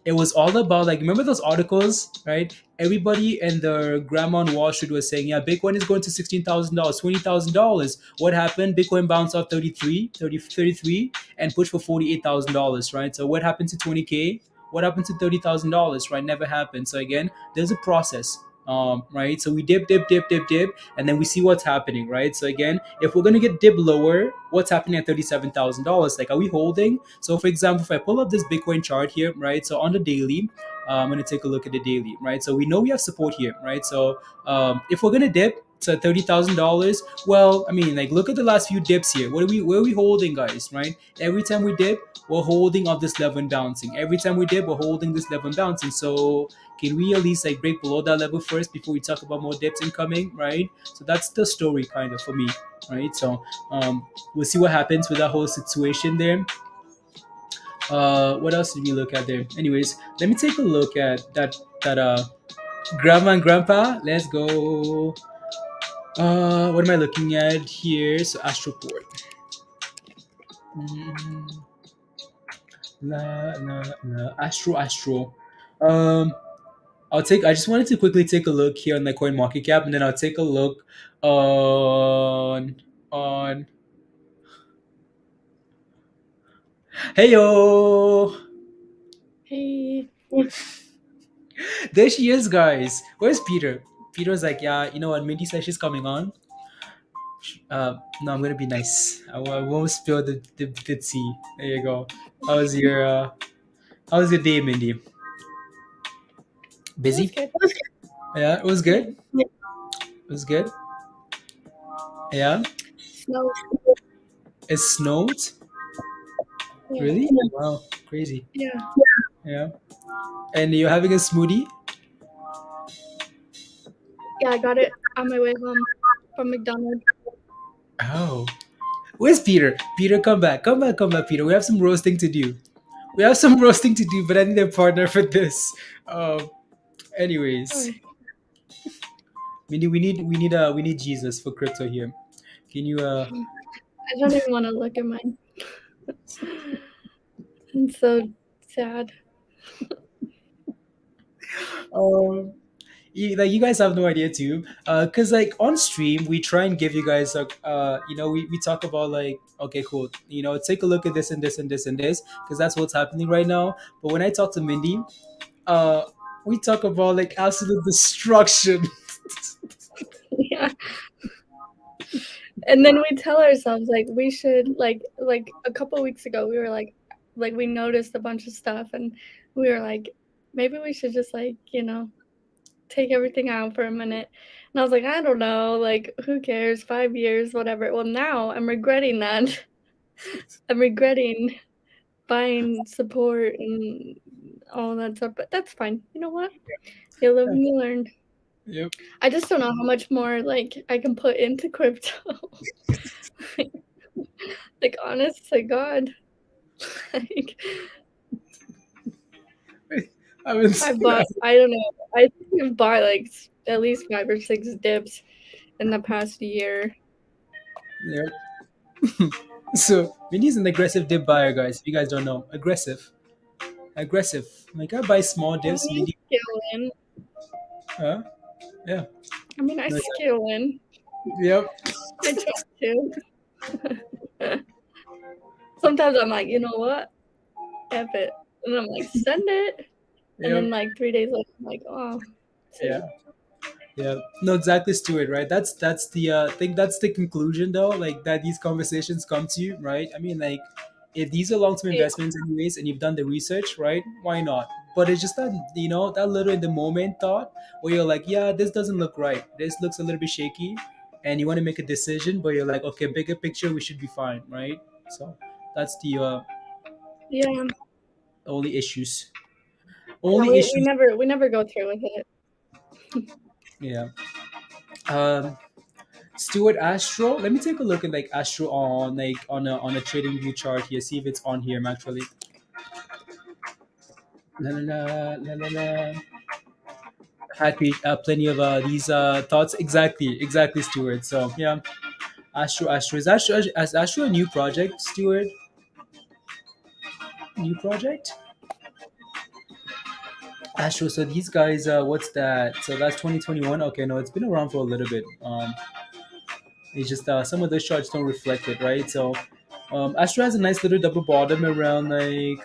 It was all about, like, remember those articles, right? Everybody and their grandma on Wall Street was saying, yeah, Bitcoin is going to $16,000, $20,000. What happened? Bitcoin bounced off 33, and pushed for $48,000, right? So what happened to 20K? What happened to $30,000, right? Never happened. So again, there's a process. Right, so we dip, and then we see what's happening, right? So again, if we're gonna get dip lower, what's happening at $37,000? Like, are we holding? So for example, if I pull up this Bitcoin chart here, right? So on the daily, I'm gonna take a look at the daily, right? So we know we have support here, right? So if we're gonna dip to $30,000, well, I mean, like, look at the last few dips here. Where are we holding, guys? Right? Every time we dip, we're holding up this level and bouncing. Every time we dip, we're holding this level and bouncing. So can we at least like break below that level first before we talk about more dips incoming, right? So that's the story kind of for me, right? So we'll see what happens with that whole situation there. What else did we look at there? Anyways, let me take a look at that grandma and grandpa. Let's go. What am I looking at here? So Astroport. Astro. Um, I just wanted to quickly take a look here on the coin market cap, and then I'll take a look on. Hey yo,
Hey.
there she is, guys. Where's Peter? Peter's like, yeah, you know what? Mindy says she's coming on. No, I'm gonna be nice. I won't spill the tea. There you go. How was your day, Mindy?
It was
Busy?
good.
Yeah, it was
Yeah.
good. It was good. Yeah,
Snow.
it snowed.
Yeah.
Really? Wow, crazy.
Yeah.
Yeah, and you're having a smoothie.
Yeah. I got it on my way home from McDonald's.
Oh, where's Peter? Peter, come back, come back, come back, Peter. We have some roasting to do. We have some roasting to do, but I need a partner for this. Um, anyways,
Sorry.
we need Jesus for crypto here. Can you
I don't even want to look at mine. It's so sad.
um you guys have no idea too, because like on stream we try and give you guys we talk about like, okay, cool, take a look at this and this and this and this, because that's what's happening right now. But when I talk to Mindy, uh we talk about like absolute destruction.
Yeah. And then we tell ourselves like we should like a couple weeks ago we were like we noticed a bunch of stuff and we were like maybe we should just take everything out for a minute. And I was like, I don't know, like who cares? 5 years, whatever. Well, now I'm regretting that. I'm regretting buying support and all that stuff, but that's fine. You know what? You live and you learn.
Yep.
I just don't know how much more like I can put into crypto. Like honest to God. Like
I mean,
I bought I don't know. I think I've bought like at least 5 or 6 dips in the past year.
yep. So Mindy's an aggressive dip buyer, guys. If you guys don't know, aggressive. Like I buy small
I
dips.
mean
Mindy,
scale in.
yeah.
I mean I
No,
scale in.
yep.
I try to. Sometimes I'm like, you know what? F it. And I'm like, send it. And then
Yep.
like 3 days later, I'm like, oh,
Yeah. Yeah, no, exactly, Stuart. Right. That's the I think that's the conclusion, though. Like that these conversations come to you, right? I mean, like if these are long-term
yeah,
investments, anyways, and you've done the research, right? Why not? But it's just that that little in the moment thought where you're like, yeah, this doesn't look right. This looks a little bit shaky, and you want to make a decision, but you're like, okay, bigger picture, we should be fine, right? So that's the
yeah.
only issues.
Yeah,
Only
we
issues.
never go through with it.
Yeah. Um. Stuart Astro. Let me take a look at like Astro on on a trading view chart here. See if it's on here actually. La la la la la la. Had plenty of these thoughts. Exactly, Stuart. So yeah, Astro is Astro a new project, Stuart? New project? Astro. So these guys, what's that? So that's 2021. Okay, no, it's been around for a little bit. It's just some of those charts don't reflect it, right? So Astro has a nice little double bottom around like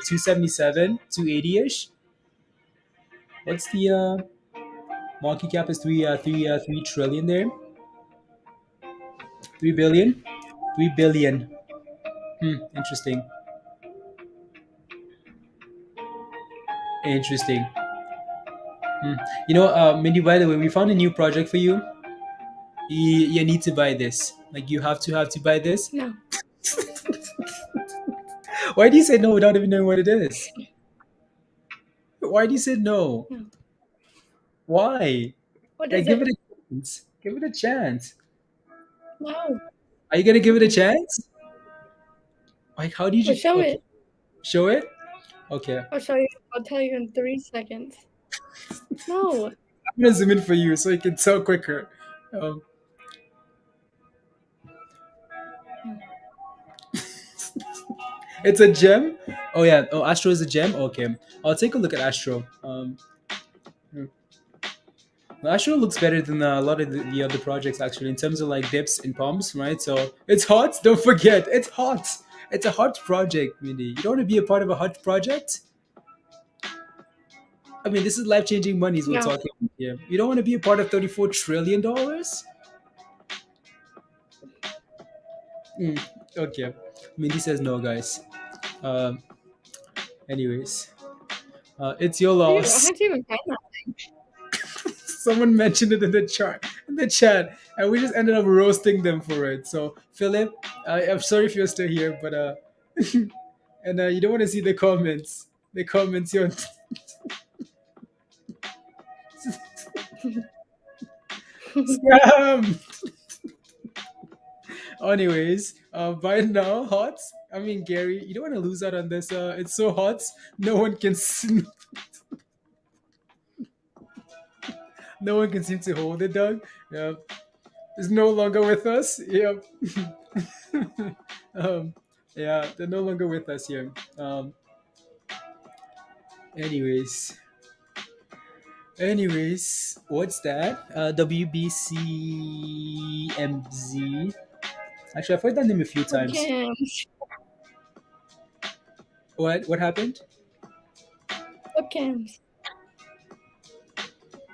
277, 280 ish. What's the market cap is 3 trillion there. 3 billion, 3 billion. Interesting. Interesting. Mindy. By the way, we found a new project for you. You need to buy this. Like you have to buy this.
No,
Why do you say no without even knowing what it is? Why do you say no?
no.
Why?
What
Like,
is
give
it?
it a chance. Give it a chance.
No.
Are you gonna give it a chance? Like, how did
Well,
you?
show
Okay,
it.
show it. Okay,
I'll show you. I'll tell you in 3 seconds. No.
I'm gonna zoom in for you so you can tell quicker. Um,
No.
it's a gem. Oh yeah. Oh, Astro is a gem. Okay, I'll take a look at Astro. Hmm. Well, Astro looks better than a lot of the other projects actually in terms of like dips and pumps, right? So it's hot. Don't forget, it's hot. It's a hot project, Mindy. You don't want to be a part of a hot project. I mean, this is life changing monies we're
No.
talking about here. You don't want to be a part of $34 trillion? Okay. Mindy says no, guys. Um, anyways. It's your
Dude,
loss.
how'd you even find that?
Someone mentioned it in the chat, and we just ended up roasting them for it. So, Philip, I'm sorry if you're still here, but and you don't want to see the comments. The comments you're scam. Anyways, by now, hot. I mean, Gary, you don't want to lose out on this. It's so hot, no one can no one can seem to hold it, Doug. Yeah, is no longer with us. Yep. um, yeah, they're no longer with us here. Anyways, what's that? WBCMZ. Actually, I've heard that name a few times.
Okay.
What happened?
Okay.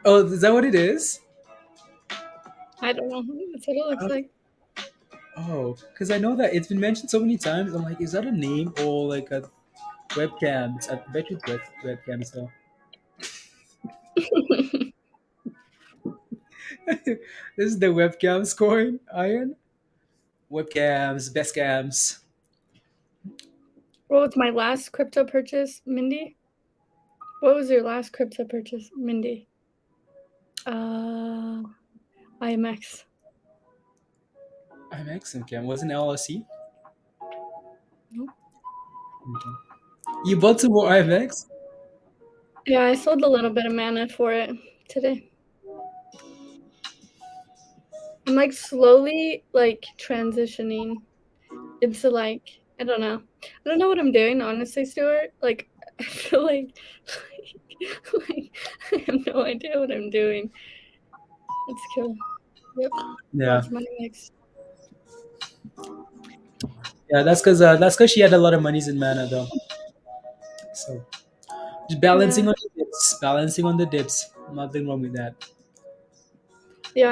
Oh, is that what it is?
I don't know. That's what it looks like.
Oh, because I know that it's been mentioned so many times. I'm like, is that a name or like a webcam? I bet you it's webcam. So this is the webcams coin, Iron. Webcams, best cams.
What was my last crypto purchase, Mindy? What was your last crypto purchase, Mindy? IMX.
IMX and cam wasn't LLC.
Nope.
Okay. You bought some more IMX?
Yeah, I sold a little bit of mana for it today. I'm like slowly like transitioning into like I don't know what I'm doing, honestly, Stuart. Like I feel like I have no idea what I'm doing. Let's kill. Yep.
Yeah,
Lots of money mix.
yeah. That's because she had a lot of monies in mana though. So just balancing
Yeah.
on the dips, balancing on the dips. Nothing wrong with that.
Yeah,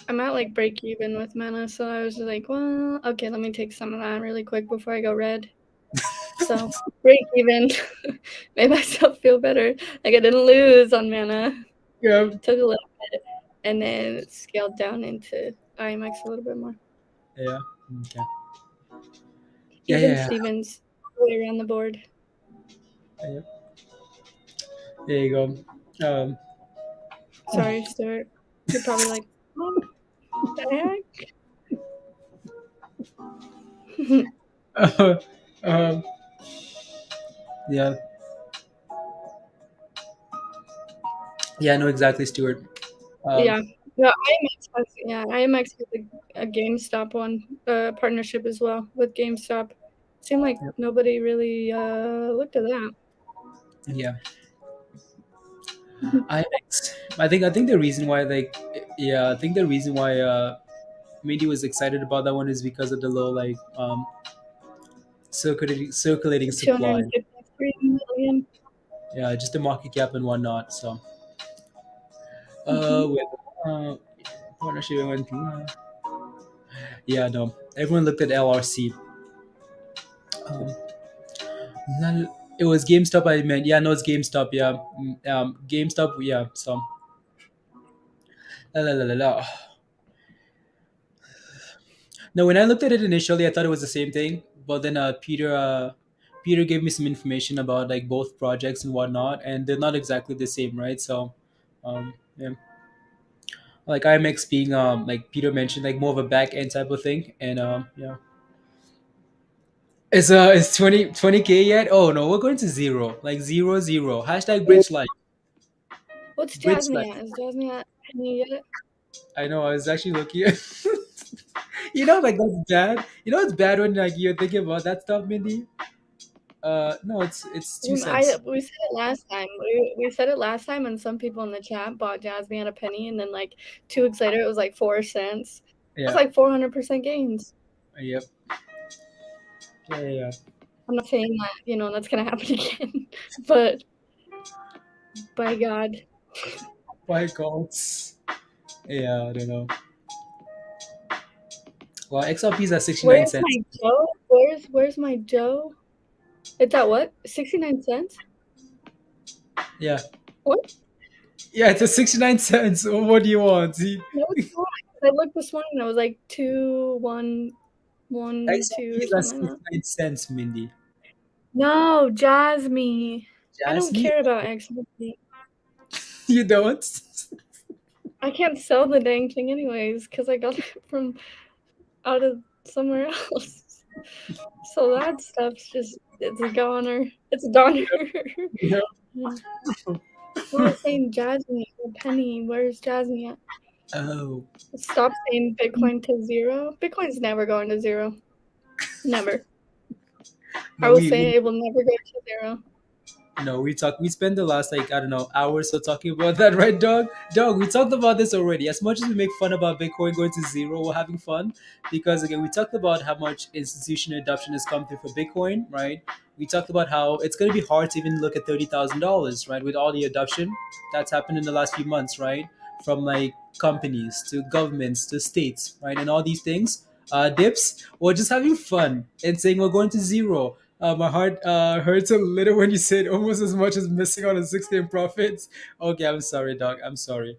I'm at like break even with mana, so I was just like, well, okay, let me take some of that really quick before I go red. So break even made myself feel better. Like I didn't lose on mana.
Yeah,
Took a little bit and then scaled down into IMX a little bit more.
yeah. Okay.
Even
Yeah.
Stevens way around the board.
Yeah. There you go.
Sorry, Stuart. You're probably like, what the heck?
um, yeah. Yeah, I know exactly, Stuart. Um,
Yeah. IMX has a GameStop one partnership as well with GameStop. Seemed like
Yep.
nobody really looked at that.
yeah. I think the reason why I think the reason why Mindy was excited about that one is because of the low circulating supply.
253 million.
Yeah, just the market cap and whatnot. So
Mhm.
with partnership and went yeah, no. Everyone looked at LRC. Um, it was GameStop. I meant, yeah, no, it's GameStop. Yeah, GameStop. Yeah, so la la la la la. No, when I looked at it initially, I thought it was the same thing, but then Peter gave me some information about like both projects and whatnot, and they're not exactly the same, right? So, yeah, like IMX being like Peter mentioned, like more of a back end type of thing, and yeah. It's 20K yet? Oh no, we're going to zero. Like zero zero. Hashtag bridge light.
What's
Bridge light.
Jasmine at? Is Jasmine at penny yet?
I know, I was actually looking at like that's bad. It's bad when like you're thinking about that stuff, Mindy. No, it's 2 cents.
We said it last time. We said it last time, and some people in the chat bought Jasmine at a penny, and then like 2 weeks later, it was like 4 cents. That's
Yeah.
like 400% gains.
Yep. Yeah.
I'm not saying that that's gonna happen again, but by God.
By God. Yeah, I don't know. Well, XRP's at 69
Where's
cents.
my Joe? Where's my Joe? It's at what? 69 cents?
Yeah.
What?
Yeah, it's a 69 cents. What do you want? See,
No, it's not. I looked this morning. It was like 2, 1, 1, 2
XRP
or
is at
something like that.
69 cents, Mindy.
No, Jasmine. I don't
Jasmine,
care about XRP.
you don't?
I can't sell the dang thing anyways because I got it from out of somewhere else. So that stuff's just it's a goner. It's a goner.
Yeah.
I was saying Jasmine or Penny. Where's Jasmine at?
Oh.
Stop saying Bitcoin to zero. Bitcoin's never going to zero. Never. I
No,
will
we,
say
we
it will never go to zero.
no, we spent the last like I don't know hours so talking about that, right, dog? Dog, we talked about this already. As much as we make fun about Bitcoin going to zero, we're having fun because again we talked about how much institutional adoption has come through for Bitcoin, right? We talked about how it's going to be hard to even look at $30,000, right, with all the adoption that's happened in the last few months, right, from like companies to governments to states, right, and all these things. Dips, we're just having fun and saying we're going to zero. My heart hurts a little when you said almost as much as missing out on 16 profits. Okay, I'm sorry, dog. I'm sorry.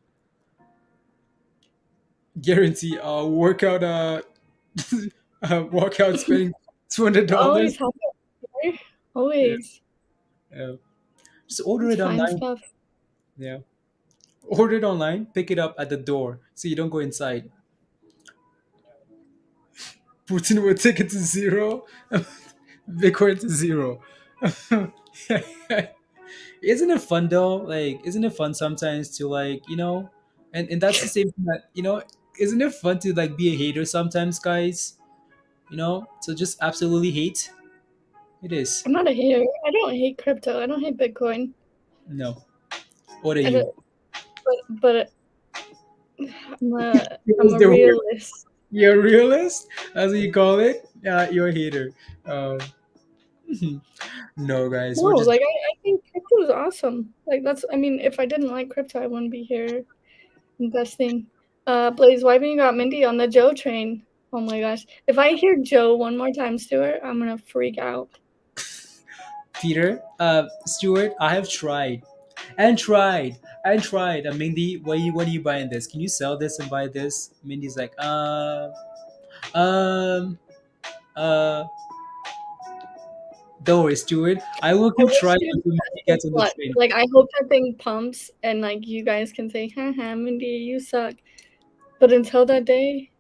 Guarantee workout workout spending $200.
Always have it there. Always.
Yeah. Just order
Let's
it
find
online.
stuff.
Yeah. Order it online, pick it up at the door so you don't go inside. Putin will take it to zero. Bitcoin to zero. Isn't it fun though? Like, isn't it fun sometimes to like, and that's the same thing that, isn't it fun to like be a hater sometimes, guys? So just absolutely hate. It is.
I'm not a hater. I don't hate crypto. I don't hate Bitcoin.
No. What are
I
you?
don't, but I'm
What's
a
the word?
realist.
You're a realist, as you call it. Yeah, you're a hater. Um, no, guys,
No,
we're just
like I think crypto is awesome. Like that's I mean, if I didn't like crypto, I wouldn't be here investing. Blaze, why haven't you got Mindy on the Joe train? Oh my gosh. If I hear Joe one more time, Stuart, I'm gonna freak out.
Peter, Stuart. I have tried and tried and tried. Mindy, what are you buying this? Can you sell this and buy this? Mindy's like, um, uh. Don't worry, Stuart. I will
I
keep
wish
trying
you'd
until Mindy
think
gets on the
what
train.
like I hope that thing pumps and like you guys can say, haha, Mindy, you suck. But until that day,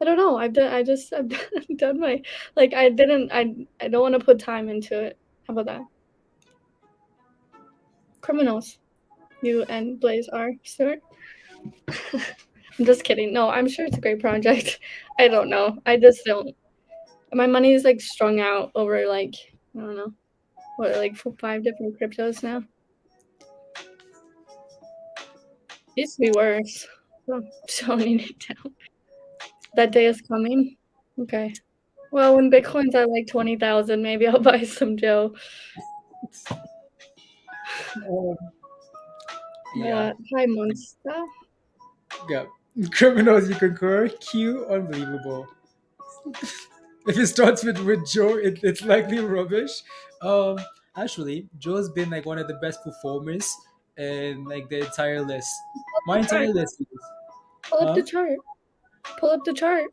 I don't know. I've done my like I don't want to put time into it. How about that? Criminals. You and Blaze are, Stuart. I'm just kidding. No, I'm sure it's a great project. I don't know. I just don't. My money is like strung out over like I don't know what like 5 different cryptos now. It used to be worse. So toning it down. That day is coming. Okay. Well, when Bitcoin's at like 20,000, maybe I'll buy some Joe.
Um, yeah,
Hi, Monster.
yeah. Criminals, you concur? Q, unbelievable. If it starts with Joe, it's likely rubbish. Um, Actually, Joe's been like one of the best performers in like the entire list. My entire
Chart.
list is,
Pull up the
huh?
chart. Pull up the chart.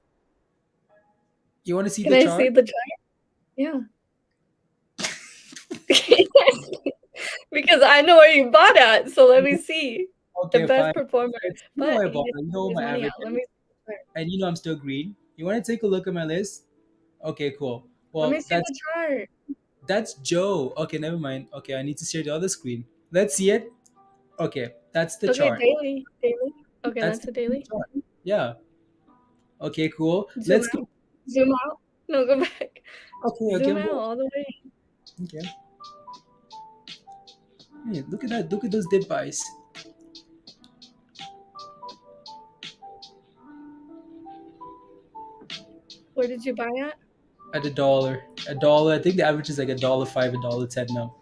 You want to see
Can
the
I see
chart?
the chart? Yeah. Because I know where you bought at, so let me see. The
Okay,
best
fine.
performer.
You know
But
I
he
bought.
didn't
You
put
know
his
my
money out.
average,
Let me see the chart.
and you know I'm still green. You want to take a look at my list? Okay, cool.
Let me
Well,
see the chart.
that's Joe. Okay, never mind. Okay, I need to share the other screen. Let's see it. Okay, that's the
Okay,
chart.
daily. Daily. Okay,
That's
that's
the
a daily.
chart. Yeah. Okay, cool.
Zoom
Let's go.
out. Zoom out. No, go back.
Okay, okay,
Zoom out
well,
all the way.
okay. Hey, look at that. Look at those dip buys.
Where did you buy at?
At a dollar. A dollar. I think the average is like $1.05, $1.10 now.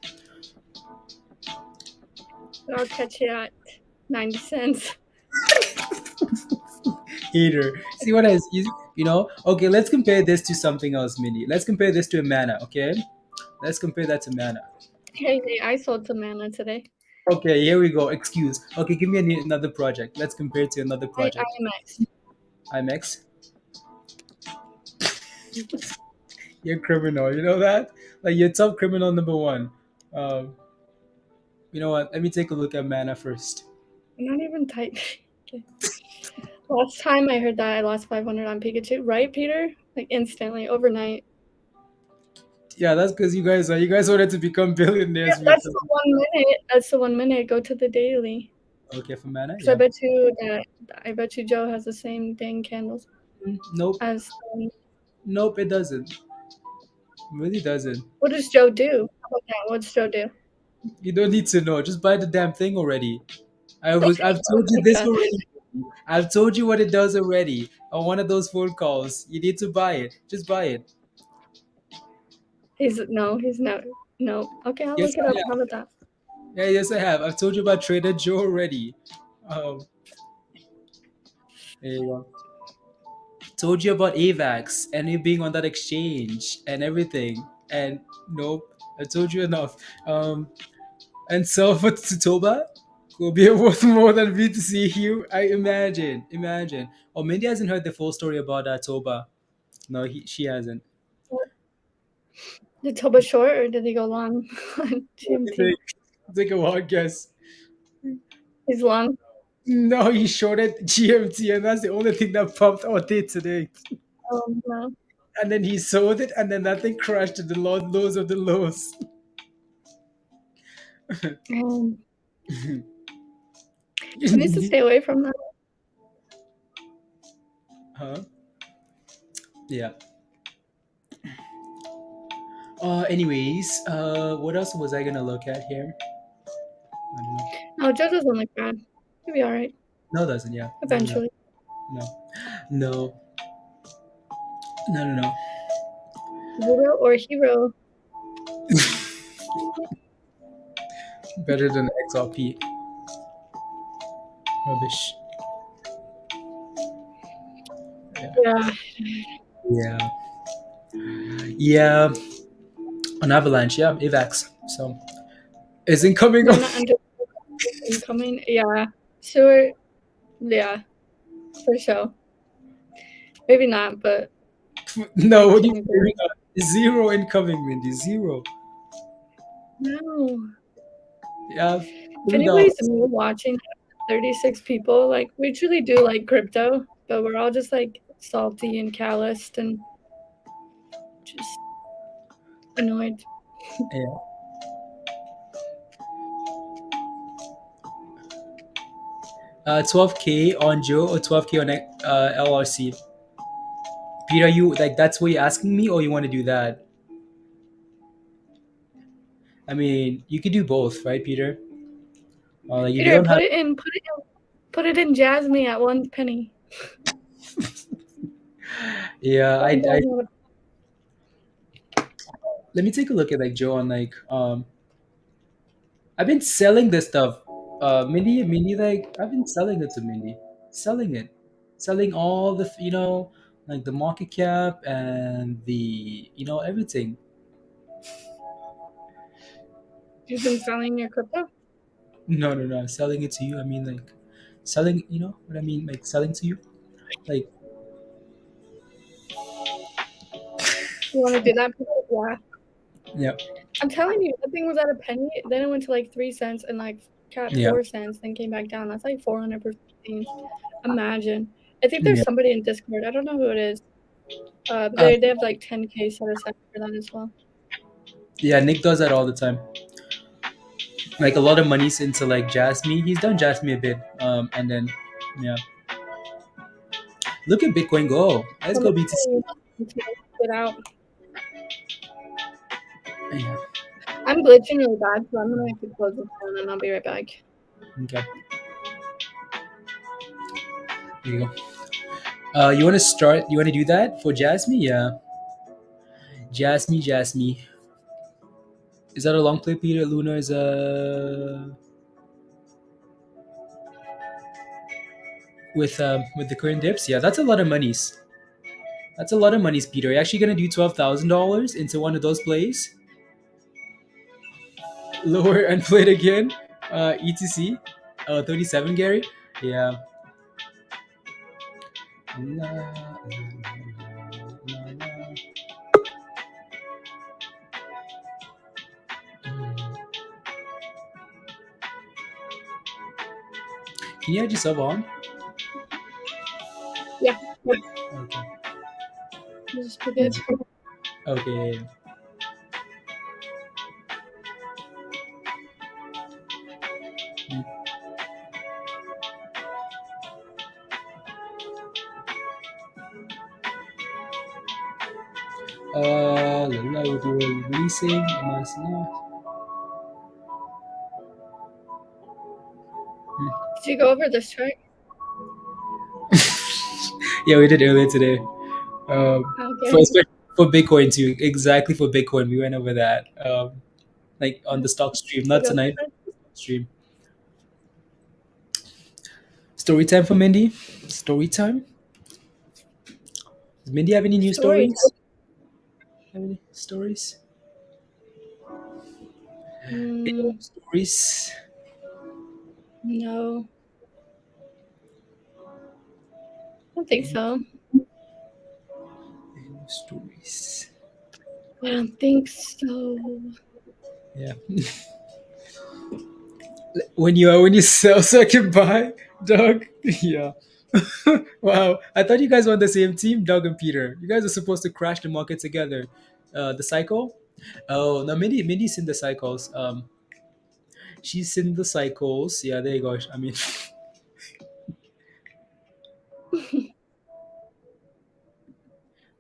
I'll catch you at 90 cents.
Hater. See what Okay, let's compare this to something else, Mini. Let's compare this to a mana, okay? Let's compare that to mana.
Hey, I sold some mana today.
Okay, here we go. Excuse. Okay, give me another project. Let's compare it to another project.
IMX.
IMX. You're criminal. You know that? Like you're top criminal number one. Um, you know what? Let me take a look at mana first.
I'm not even typing. Okay. Last time I heard that, I lost 500 on Pikachu. Right, Peter? Like instantly, overnight.
Yeah, that's because you guys wanted to become
Yeah,
billionaires with
that's the 1 minute. That's the 1 minute. Go to the daily.
okay for mana.
So
Yeah.
I bet you Joe has the same dang candles
Nope.
as.
Nope. It doesn't. Really doesn't.
What does Joe do? How about that? What's Joe do?
You don't need to know. Just buy the damn thing already. I've told you
Like
this
that.
already. I've told you what it does already on one of those phone calls. You need to buy it. Just buy it.
He's not. No. Okay, I'll
Yes,
look it
I
up.
have.
How about that?
Yeah, yes, I have. I've told you about Trader Joe already. Um, there you go. Told you about AVAX and it being on that exchange and everything. And nope, I told you enough. And so for Tutoba will be worth more than BTC here. I imagine. Imagine. Or Mindy hasn't heard the full story about Toba. No, she hasn't.
Did Toba short or did he go long on
What do you
GMT?
think? Take a wild guess.
He's long.
No, he shorted GMT, and that's the only thing that popped out there today.
Oh no.
And then he sold it, and then that thing crashed to the lows of the lows.
He needs to stay away from that.
Huh? Yeah. Anyways, what else was I gonna look at here? I don't know.
No, Joe doesn't look bad. He'll be all right
No, it doesn't. Yeah.
eventually.
No. No.
Zero or hero.
Better than XRP. Rubbish.
Yeah.
Yeah. Yeah. On Avalanche, yeah, AVAX. So, is incoming.
They're not under incoming. Yeah. Sure. Yeah. For sure. Maybe not, but
No, what are you doing? Zero incoming, Mindy. Zero.
no.
Yeah.
If anybody's new watching, 36 people, like we truly do like crypto, but we're all just like salty and calloused and just annoyed.
Yeah. Uh, 12K on Joe or 12K on LRC. Peter, you like that's what you're asking me, or you want to do that? I mean, you could do both, right, Peter? Like if you
Peter,
don't have,
put it in Jasmine at 1 penny.
yeah, I let me take a look at like Joe on like I've been selling this stuff. Mindy, like I've been selling it to Mindy, selling it, selling all the like the market cap and the everything.
You've been selling your crypto?
No, I'm selling it to you. I mean like selling. You know what I mean? Like selling to you, like
You want to do that? Yeah.
yeah,
I'm telling you, that thing was at a penny. Then it went to like 3 cents and like capped
Yeah.
4 cents, then came back down. That's like 400%. Imagine. I think there's
Yeah.
somebody in Discord. I don't know who it is. They have like 10K set aside for that as well.
yeah. Nick does that all the time. Like a lot of money's into like Jasmine. He's done Jasmine a bit, and then yeah. Look at Bitcoin go. Let's go BTC.
Get out.
Yeah.
I'm glitching really bad, so I'm gonna have to close this phone and I'll be right back.
Okay. There you go. You want to start? You want to do that for Jasmine? Yeah. Jasmine. Is that a long play, Peter? Luna is with the current dips. Yeah, that's a lot of monies. That's a lot of monies, Peter. Are you actually gonna do $12,000 into one of those plays? Lower and play it again. ETC. 37, Gary. Yeah. La, la, la, la. Can you add yourself on?
Yeah.
Okay.
Just forget.
Okay. La, we'll be releasing.
Did you go over this chart?
Yeah, we did earlier today.
Okay.
For Bitcoin too. Exactly for Bitcoin, we went over that. Like on the stock stream, not
Did you go
tonight.
over it?
Stream. Story time for Mindy. Story time. Does Mindy have any new
Stories.
stories? Have any stories?
Mm,
Stories.
no, I don't think so.
Stories.
I don't think so.
Yeah. When you sell so I can buy, Doug. Yeah. Wow. I thought you guys were on the same team, Doug and Peter. You guys are supposed to crash the market together. The cycle. Oh no, Mindy's in the cycles. She's in the cycles. Yeah, there you go. I mean,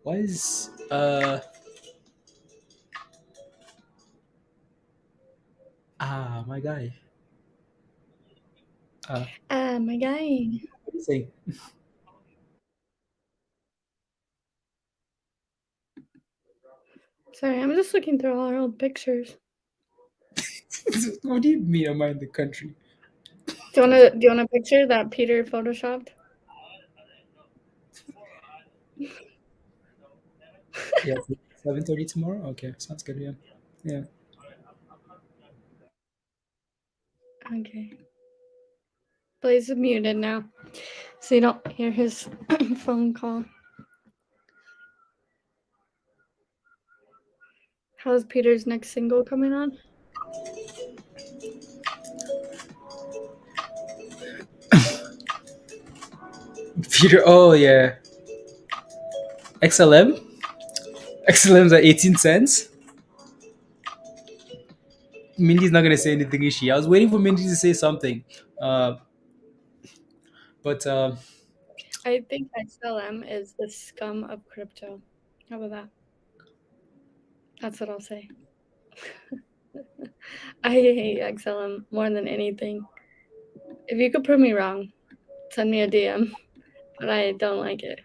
why is my guy.
My guy.
What do you say?
Sorry, I'm just looking through all our old pictures.
What do you mean? Am I in the country?
Do you want a picture that Peter photoshopped?
Yeah, 7:30 tomorrow. Okay, sounds good. Yeah, yeah.
Okay. Blaze is muted now, so you don't hear his phone call. How's Peter's next single coming on?
Peter. Oh yeah. XLM. XLM's at 18 cents. Mindy's not gonna say anything, is she? I was waiting for Mindy to say something. Uh, but
I think XLM is the scum of crypto. How about that? That's what I'll say. I hate XLM more than anything. If you could prove me wrong, send me a DM. But I don't like it.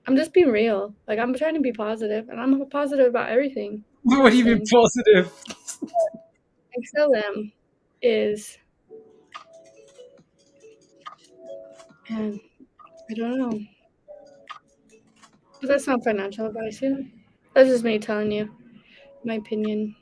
I'm just being real. Like, I'm trying to be positive, and I'm positive about everything.
what do you mean positive?
XLM is, and I don't know. But that's not financial advice, you know? That's just me telling you my opinion.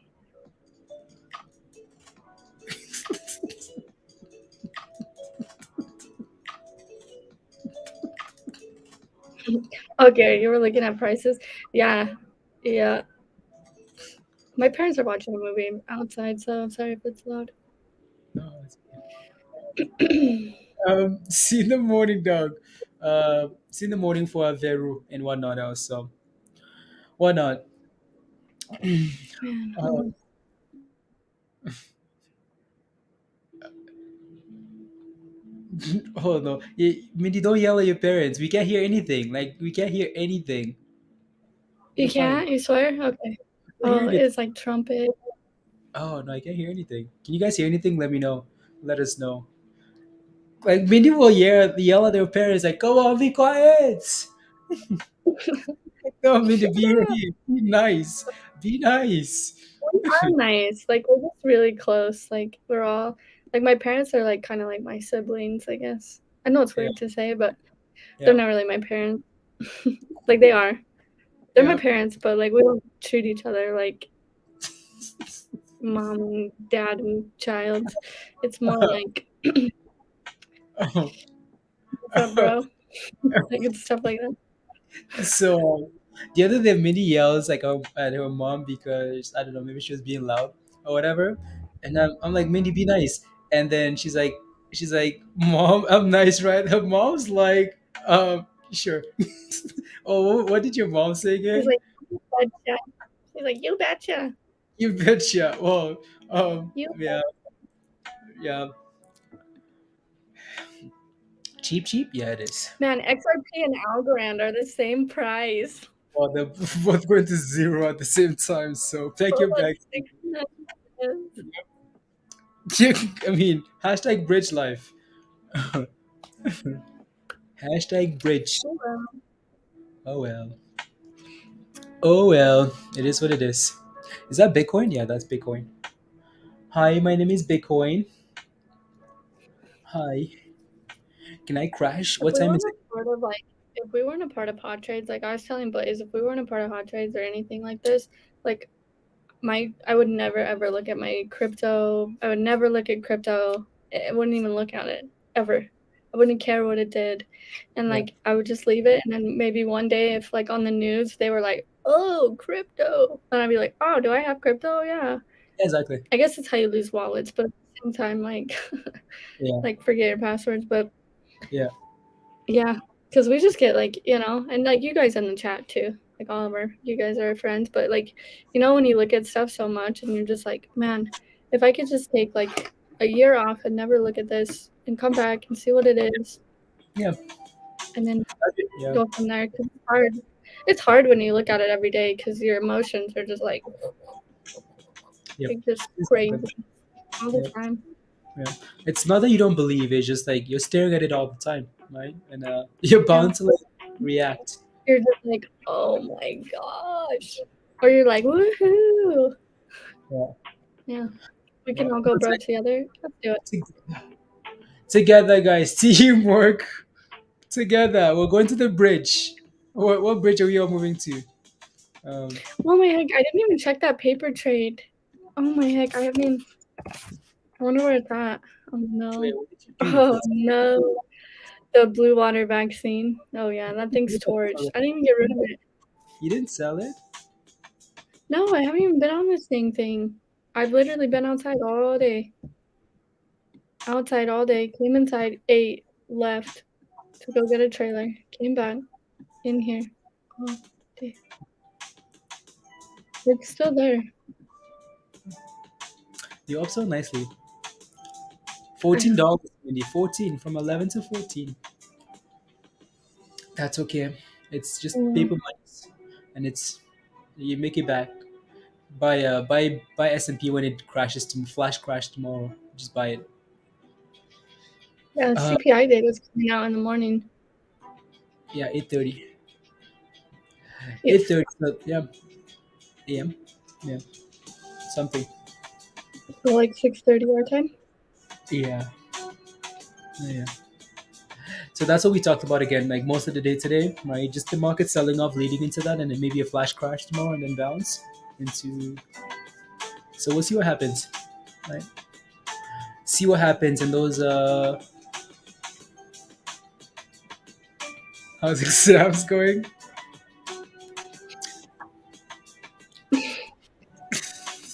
Okay, you were looking at prices? Yeah. Yeah. My parents are watching a movie outside, so I'm sorry if it's loud.
No, see in the morning, Doug. See in the morning for a Veru and whatnot else. So why not?
Man,
Uh, oh no, Mindy, don't yell at your parents. We can't hear anything. Like we can't hear anything.
you
We're fine.
can't? You swear? Okay.
I hear
Oh,
anything.
it's like trumpet.
Oh no, I can't hear anything. Can you guys hear anything? Let me know. Let us know. Like Mindy will yell at their parents like, "Come on, be quiet." No, Mindy, be here. Be nice. Be nice.
We are nice. Like, we're just really close. Like, we're all, like, my parents are, like, kind of like my siblings, I guess. I know it's
Yeah,
weird to say, but they're
yeah,
not really my parents. Like, they are. They're my
yeah.
parents, but, like, we don't treat each other like mom and dad and child. It's more like, what's up, bro? Like it's stuff like that.
So the other day, Minnie yells like at her mom because I don't know, maybe she was being loud or whatever. And I'm like, Minnie, be nice. And then she's like, Mom, I'm nice, right? Her mom's like, sure. Oh, what did your mom say
She's
again?
like, you betcha. She's like, you betcha.
You betcha. Well,
You
yeah, yeah. Cheap, cheap. Yeah, it is.
man, XRP and Algorand are the same price.
Well, they're both going to zero at the same time. So pack
For
your
like
bags.
6 months.
I mean, hashtag bridge life. Hashtag bridge.
Oh, well.
Oh well. Oh well. It is what it is. Is that Bitcoin? Yeah, that's Bitcoin. Hi, my name is Bitcoin. Hi. Can I crash?
If
What
we
time
weren't
is
a
it?
part of like, if we weren't a part of hot trades, like I was telling Blaze, if we weren't a part of hot trades or anything like this, like I would never ever look at my crypto. I would never look at crypto. I wouldn't even look at it ever. I wouldn't care what it did, and
Yeah,
like I would just leave it. And then maybe one day, if like on the news they were like, "Oh, crypto," then I'd be like, "Oh, do I have crypto? Yeah."
exactly.
I guess it's how you lose wallets, but at the same time, like,
Yeah,
like forget your passwords. But
yeah,
yeah, because we just get like, and like you guys in the chat too, like Oliver, you guys are friends, but like, when you look at stuff so much and you're just like, man, if I could just take like a year off and never look at this and come back and see what it is
yeah,
and then
yeah.
go from there. 'Cause it's hard. It's hard when you look at it every day because your emotions are just like
Yep.
just
Exactly.
crazy all the
Yeah,
time.
yeah. It's not that you don't believe. It's just like you're staring at it all the time, right? And you're
Yeah,
bound to like react.
you're just like, oh my gosh, or you're like, woohoo.
Yeah.
Yeah. We can
But
all go
it's
broke
like
together. Let's do it.
together, guys. Teamwork. Together. We're going to the bridge. What bridge are we all moving to? Um,
Oh my heck, I didn't even check that paper trade. Oh my heck, I haven't. I wonder where it's at. Oh no.
wait, what did you do?
Oh no. The blue water vaccine. Oh yeah, that thing's torched. I didn't even get rid of it.
You didn't sell it?
No, I haven't even been on this thing. I've literally been outside all day. Outside all day. Came inside, ate, left to go get a trailer. Came back in here. Oh, day. It's still there.
You up so nicely.
I know.
$14, Mindy. 14 from 11 to 14. That's okay. It's just
Mm.
paper money, and it's you make it back. Buy S&P when it crashes to flash crash tomorrow. Just buy it.
Yeah,
Uh,
CPI data is coming out in the morning.
yeah, 8:30.
Yes.
8:30. So, yeah, a.m. Yeah, something.
So like 6:30 our time.
Yeah, yeah. So that's what we talked about again. Like most of the day today, right? Just the market selling off, leading into that, and then maybe a flash crash tomorrow, and then bounce into. So we'll see what happens, right? See what happens in those. How's exams going?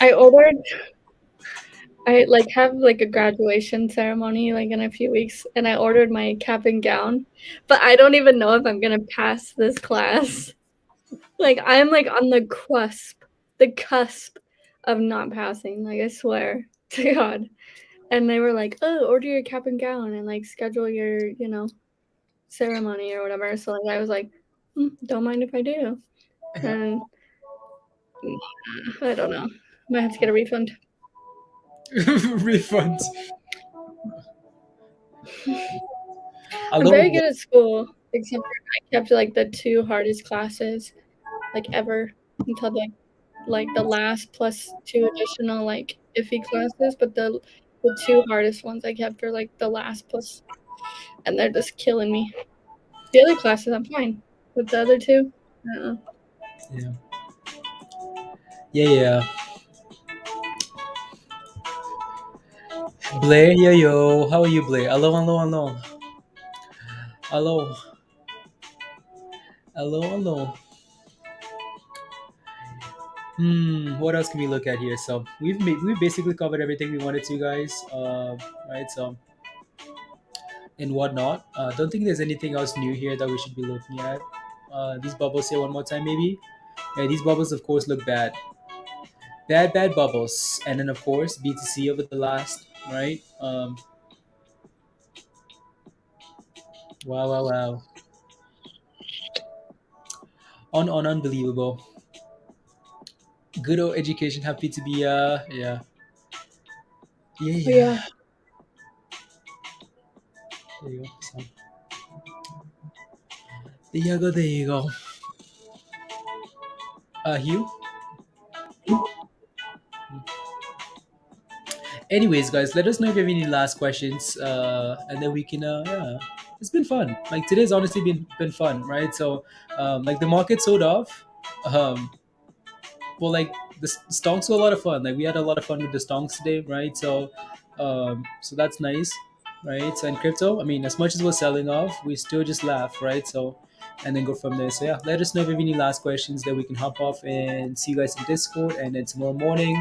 I ordered. I like have like a graduation ceremony like in a few weeks, and I ordered my cap and gown, but I don't even know if I'm gonna pass this class. Like I'm like on the cusp of not passing. Like I swear to God. And they were like, "Oh, order your cap and gown and like schedule your ceremony or whatever." So like I was like, "Don't mind if I do." And I don't know. Might have to get a refund.
Refunds. I
I'm
love
very
it.
good at school, except for I kept like the two hardest classes like ever until the last plus two additional like iffy classes, but the two hardest ones I kept for like the last plus, and they're just killing me. The other classes I'm fine, but the other two,
Yeah. Yeah, yeah. Blair, yo, how are you, Blair? Hello, hello, hello, hello, hello, hello. What else can we look at here? So we've basically covered everything we wanted to, guys. Right. So and whatnot. Don't think there's anything else new here that we should be looking at. These bubbles here one more time, maybe. Yeah, these bubbles, of course, look bad. Bad bubbles. And then, of course, BTC over the last, right? Wow, wow, wow. Unbelievable. Good old education. Happy to be, yeah. Yeah,
Oh,
yeah.
yeah.
There you go. So, there you go, there you go. Hugh? Anyways, guys, let us know if you have any last questions, and then we can, yeah. It's been fun. Like, today's honestly been fun, right? So, like, the market sold off. Um, well, like the stonks were a lot of fun. Like we had a lot of fun with the stonks today, right? So, so that's nice, right? So in crypto, I mean, as much as we're selling off, we still just laugh, right? So, and then go from there. So yeah, let us know if you have any last questions that we can hop off and see you guys in Discord, and then tomorrow morning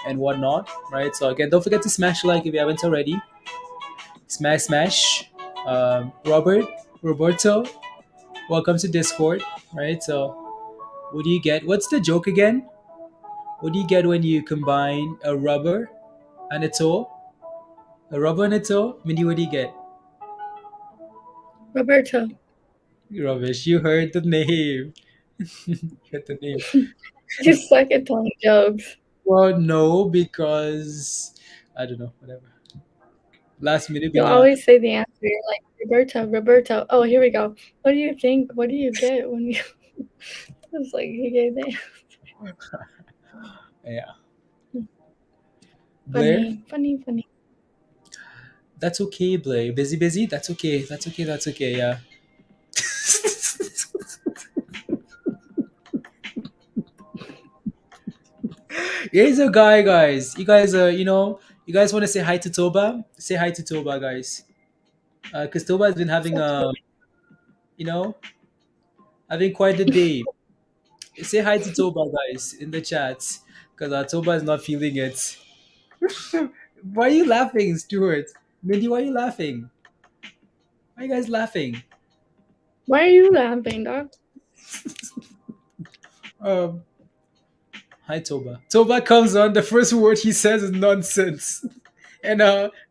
and whatnot, right? So again, don't forget to smash like if you haven't already. Smash. Roberto, welcome to Discord, right? So, what do you get? What's the joke again? What do you get when you combine a rubber and a toe? A rubber and a toe? Mindy, what do you get?
Roberto.
Rubbish. You heard the name. You heard the name.
You suck at telling jokes.
Well, no, because I don't know. Whatever. Last minute,
You always say the answer. You're like, Roberto. Oh, here we go. What do you think? What do you get when you... It's like he gave the
yeah. Blair,
funny.
that's okay, Blair. Busy. That's okay. That's okay. Yeah. Here's a guy, guys. You guys are, you guys want to say hi to Toba? Say hi to Toba, guys. Because Toba has been having you know, having quite a day. Say hi to Toba, guys, in the chat, because Toba is not feeling it. Why are you laughing, Stuart? Mindy, why are you laughing? Why are you guys laughing?
Why are you laughing, dog?
Um, Hi, Toba. Toba comes on. The first word he says is nonsense, and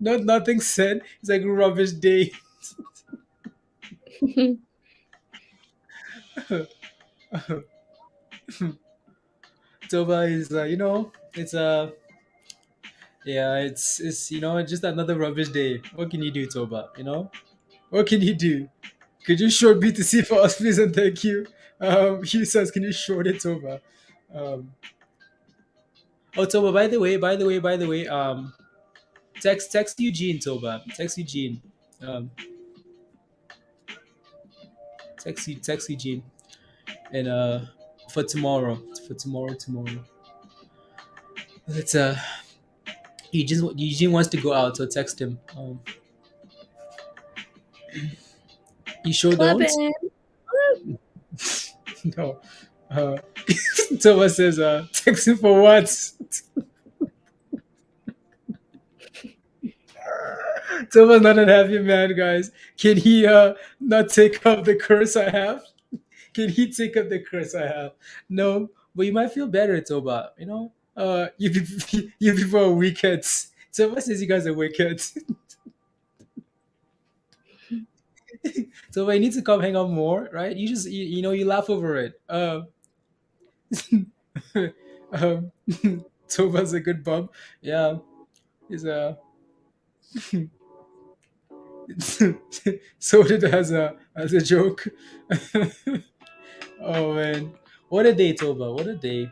nothing said. It's like rubbish day. Toba is, it's yeah, it's just another rubbish day. What can you do, Toba? What can you do? Could you short BTC for us, please, and thank you. He says, can you short it, Toba? Um, oh, Toba. By the way. Text Eugene, Toba. Text Eugene. Um, text Eugene, and for tomorrow. Tomorrow. Let's Eugene wants to go out, so text him. You sure don't? No. Thomas says, text him for what? Thomas not an happy man, guys. Can he not take up the curse I have? Can he take up the curse I have? No, but you might feel better, Toba. You people are wickeds. Toba says you guys are wicked. Toba, you need to come hang out more, right? You just you laugh over it. Um, Toba's a good bum. Yeah, he's a so it as a joke. Oh man, what a day, Toba! What a day.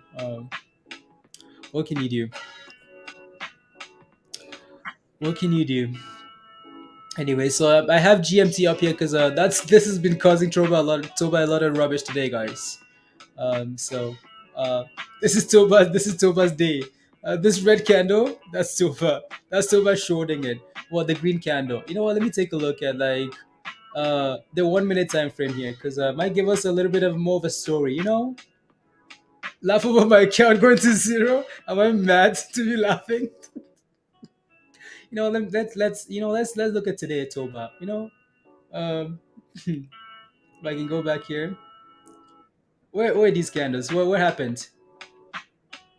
What can you do? What can you do? Anyway, so I have GMT up here because this has been causing Toba a lot of rubbish today, guys. So this is Toba's day. This red candle, that's Toba. That's Toba shorting it. Well, the green candle. You know what? Let me take a look at like the 1 minute time frame here because might give us a little bit of more of a story. Laugh about my account going to zero. Am I mad to be laughing? Let's look at today, Toba. Um, if I can go back here. Where are these candles? What happened?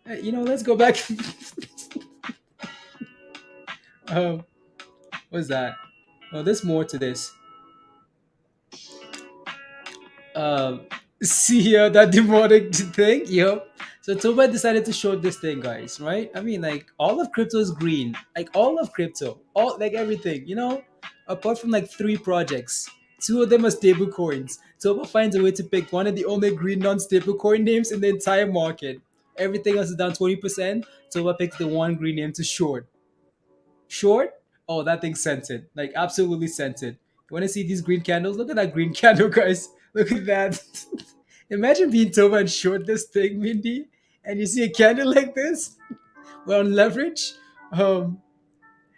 Let's go back. um, what's that? Oh, there's more to this. Um, See here that demonic thing. Yep. So Toba decided to short this thing, guys. Right? I mean, like all of crypto is green. Like all of crypto, all like everything. Apart from like three projects, two of them are stable coins. Toba finds a way to pick one of the only green non-stable coin names in the entire market. Everything else is down 20%. Toba picks the one green name to short. Short? Oh, that thing sent it. Like absolutely sent it. You want to see these green candles? Look at that green candle, guys. Look at that. Imagine being Toba and short this thing, Mindy, and you see a candle like this. We're on leverage. And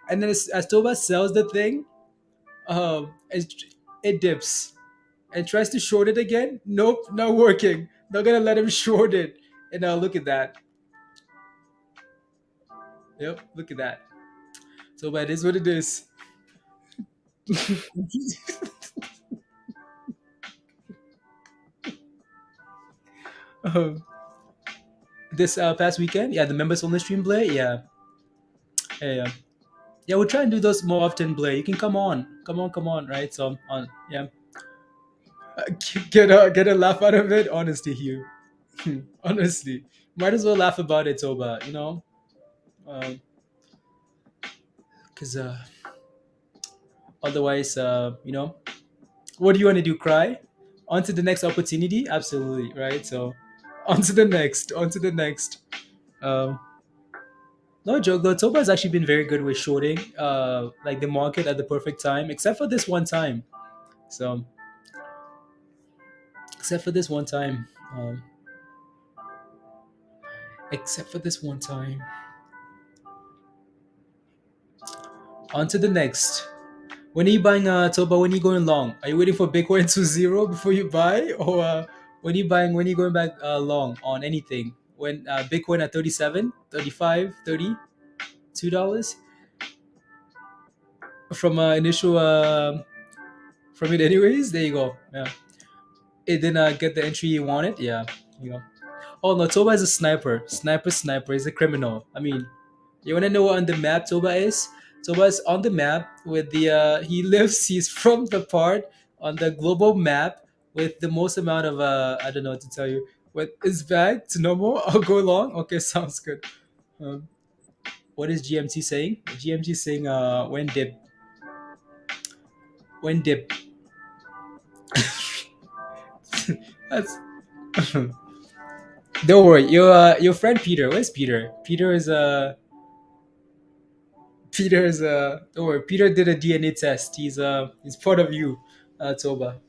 then as Toba sells the thing, it dips and tries to short it again. Nope, not working. Not gonna let him short it. And now look at that. Yep, look at that. Toba, it is what it is. um, this past weekend, yeah, the members only stream Blay, yeah. Yeah, yeah, we'll try and do those more often, Blay. You can come on, right? So on, yeah. Get a laugh out of it, honestly, Hugh. Honestly, might as well laugh about it, Toba. Because otherwise, what do you want to do? Cry? On to the next opportunity? Absolutely, right? So, on to the next. Um, no joke though, Toba has actually been very good with shorting, like the market at the perfect time, except for this one time. So, except for this one time, except for this one time. On to the next. When are you buying Toba? When are you going long? Are you waiting for Bitcoin to zero before you buy, or when are you buying? When are you going back long on anything? When Bitcoin at 37, 35, 32 dollars from initial from it anyways. There you go. Yeah, it didn't get the entry you wanted. Yeah, you go. Oh no, Toba is a sniper. Sniper. He's a criminal. I mean, you want to know what on the map Toba is? Toba is on the map with the he's from the part on the global map with the most amount of I don't know what to tell you. With his bag to normal, I'll go long. Okay, sounds good. Um, what is GMT saying? GMT saying when dip. That's don't worry. Your friend Peter. Where's Peter? Peter is don't worry. Peter did a DNA test. He's part of you, Toba.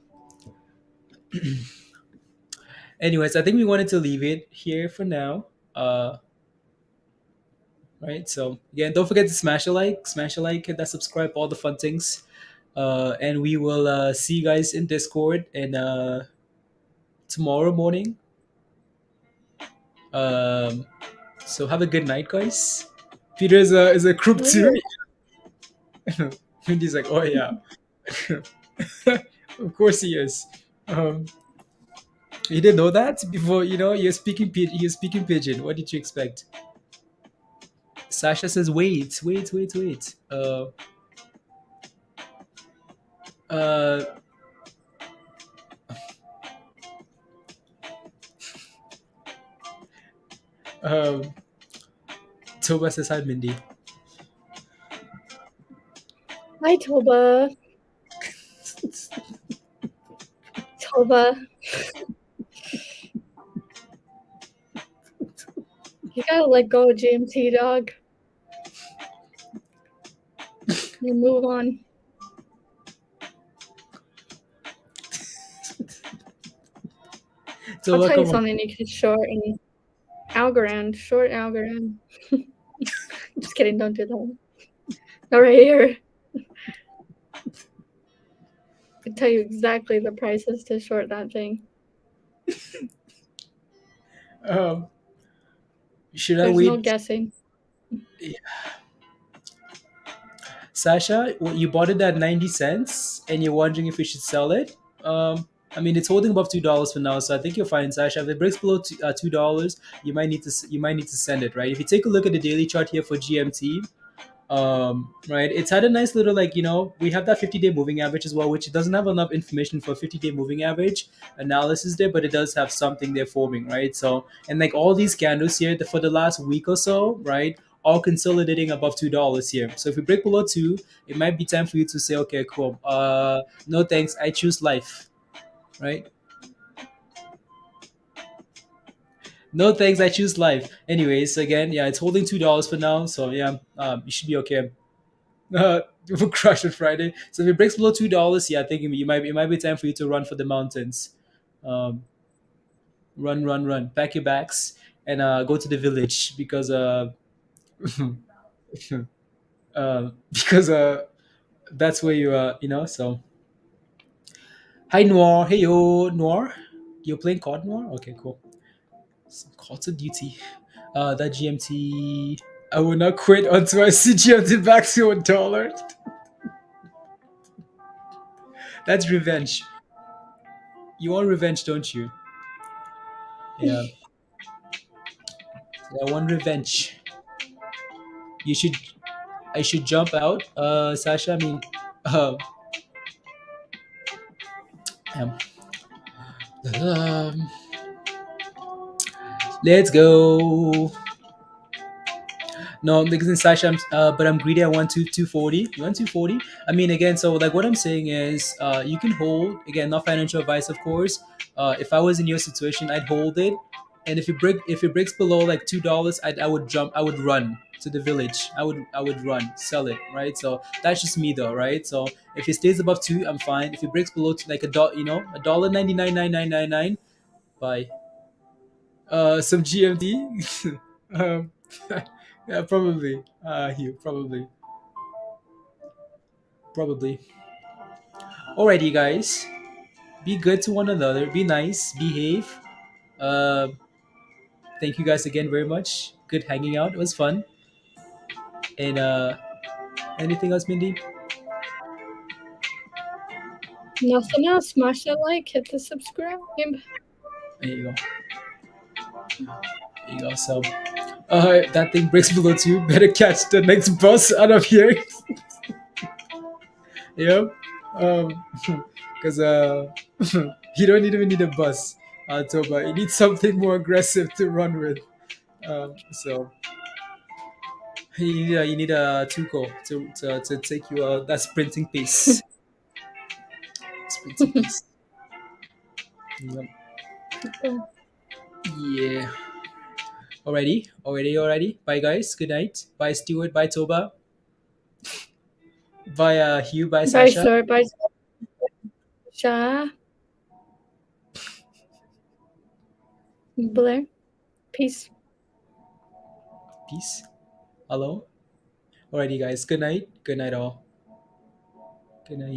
Anyways, I think we wanted to leave it here for now. Right. So again, don't forget to smash a like, hit that subscribe, all the fun things. And we will see you guys in Discord and tomorrow morning. Um, so have a good night, guys. Peter is a crook too. And he's like, oh yeah, of course he is. Um, you didn't know that before. You're speaking pigeon. What did you expect? Sasha says, wait. Uh, um, Toba says hi, Mindy.
Hi, Toba. Toba. You gotta let go of GMT, dog. You move on.
Toba,
I'll tell you
come on.
something you can short, and Algorand, short Algorand. Just kidding, don't do that. No, right here. I can tell you exactly the prices to short that thing.
Um, should I
There's no
wait?
guessing.
Sasha, you bought it at 90 cents and you're wondering if we should sell it. I mean, it's holding above $2 for now, so I think you're fine, Sasha. If it breaks below $2, you might need to send it, right? If you take a look at the daily chart here for GMT, right, it's had a nice little, like, we have that 50-day moving average as well, which it doesn't have enough information for 50-day moving average analysis there, but it does have something there forming, right? So, and like all these candles here for the last week or so, right, all consolidating above $2 here. So if we break below two, it might be time for you to say, okay, cool, no thanks, I choose life, right? No thanks, I choose life. Anyways, again, yeah, it's holding $2 for now, so yeah, you should be okay. We'll crush it Friday. So if it breaks below $2, yeah, I think it might be time for you to run for the mountains. Um, run, run, run. Pack your bags and go to the village because because that's where you. So hi Noir, hey yo Noir, you're playing COD Noir? Okay, cool. Some Call of Duty. That GMT. I will not quit until I see GMT back to $1. That's revenge. You want revenge, don't you? Yeah. I want revenge. You should. I should jump out, Sasha. I mean, uh, um, um, let's go. No, because in Sasha, but I'm greedy. I want 240. You want 240? I mean, again, so like what I'm saying is, you can hold. Again, not financial advice, of course. If I was in your situation, I'd hold it. And if it breaks below like $2, I would jump. I would run to the village. I would run, sell it, right? So that's just me though, right? So if it stays above two, I'm fine. If it breaks below like a dollar 99.9999, buy some GMT. um, yeah, probably. Hugh, probably. Alrighty, guys. Be good to one another. Be nice. Behave. Uh, thank you guys again very much. Good hanging out. It was fun. And anything else, Mindy?
Nothing else. Smash that like, hit the subscribe.
There you go. There you go. So, that thing breaks below two. Better catch the next bus out of here. Yep. Because you don't even need a bus, Toba. You need something more aggressive to run with. So you need a Tuco to take you that sprinting pace. Sprinting pace. Yep. Yeah. Already. Bye, guys. Good night. Bye, Stuart. Bye, Toba. Bye, Hugh. Bye,
Bye,
Sasha.
sir. Bye, Sha. Blair. Peace.
Peace. Hello. Alrighty, guys. Good night. Good night, all. Good night.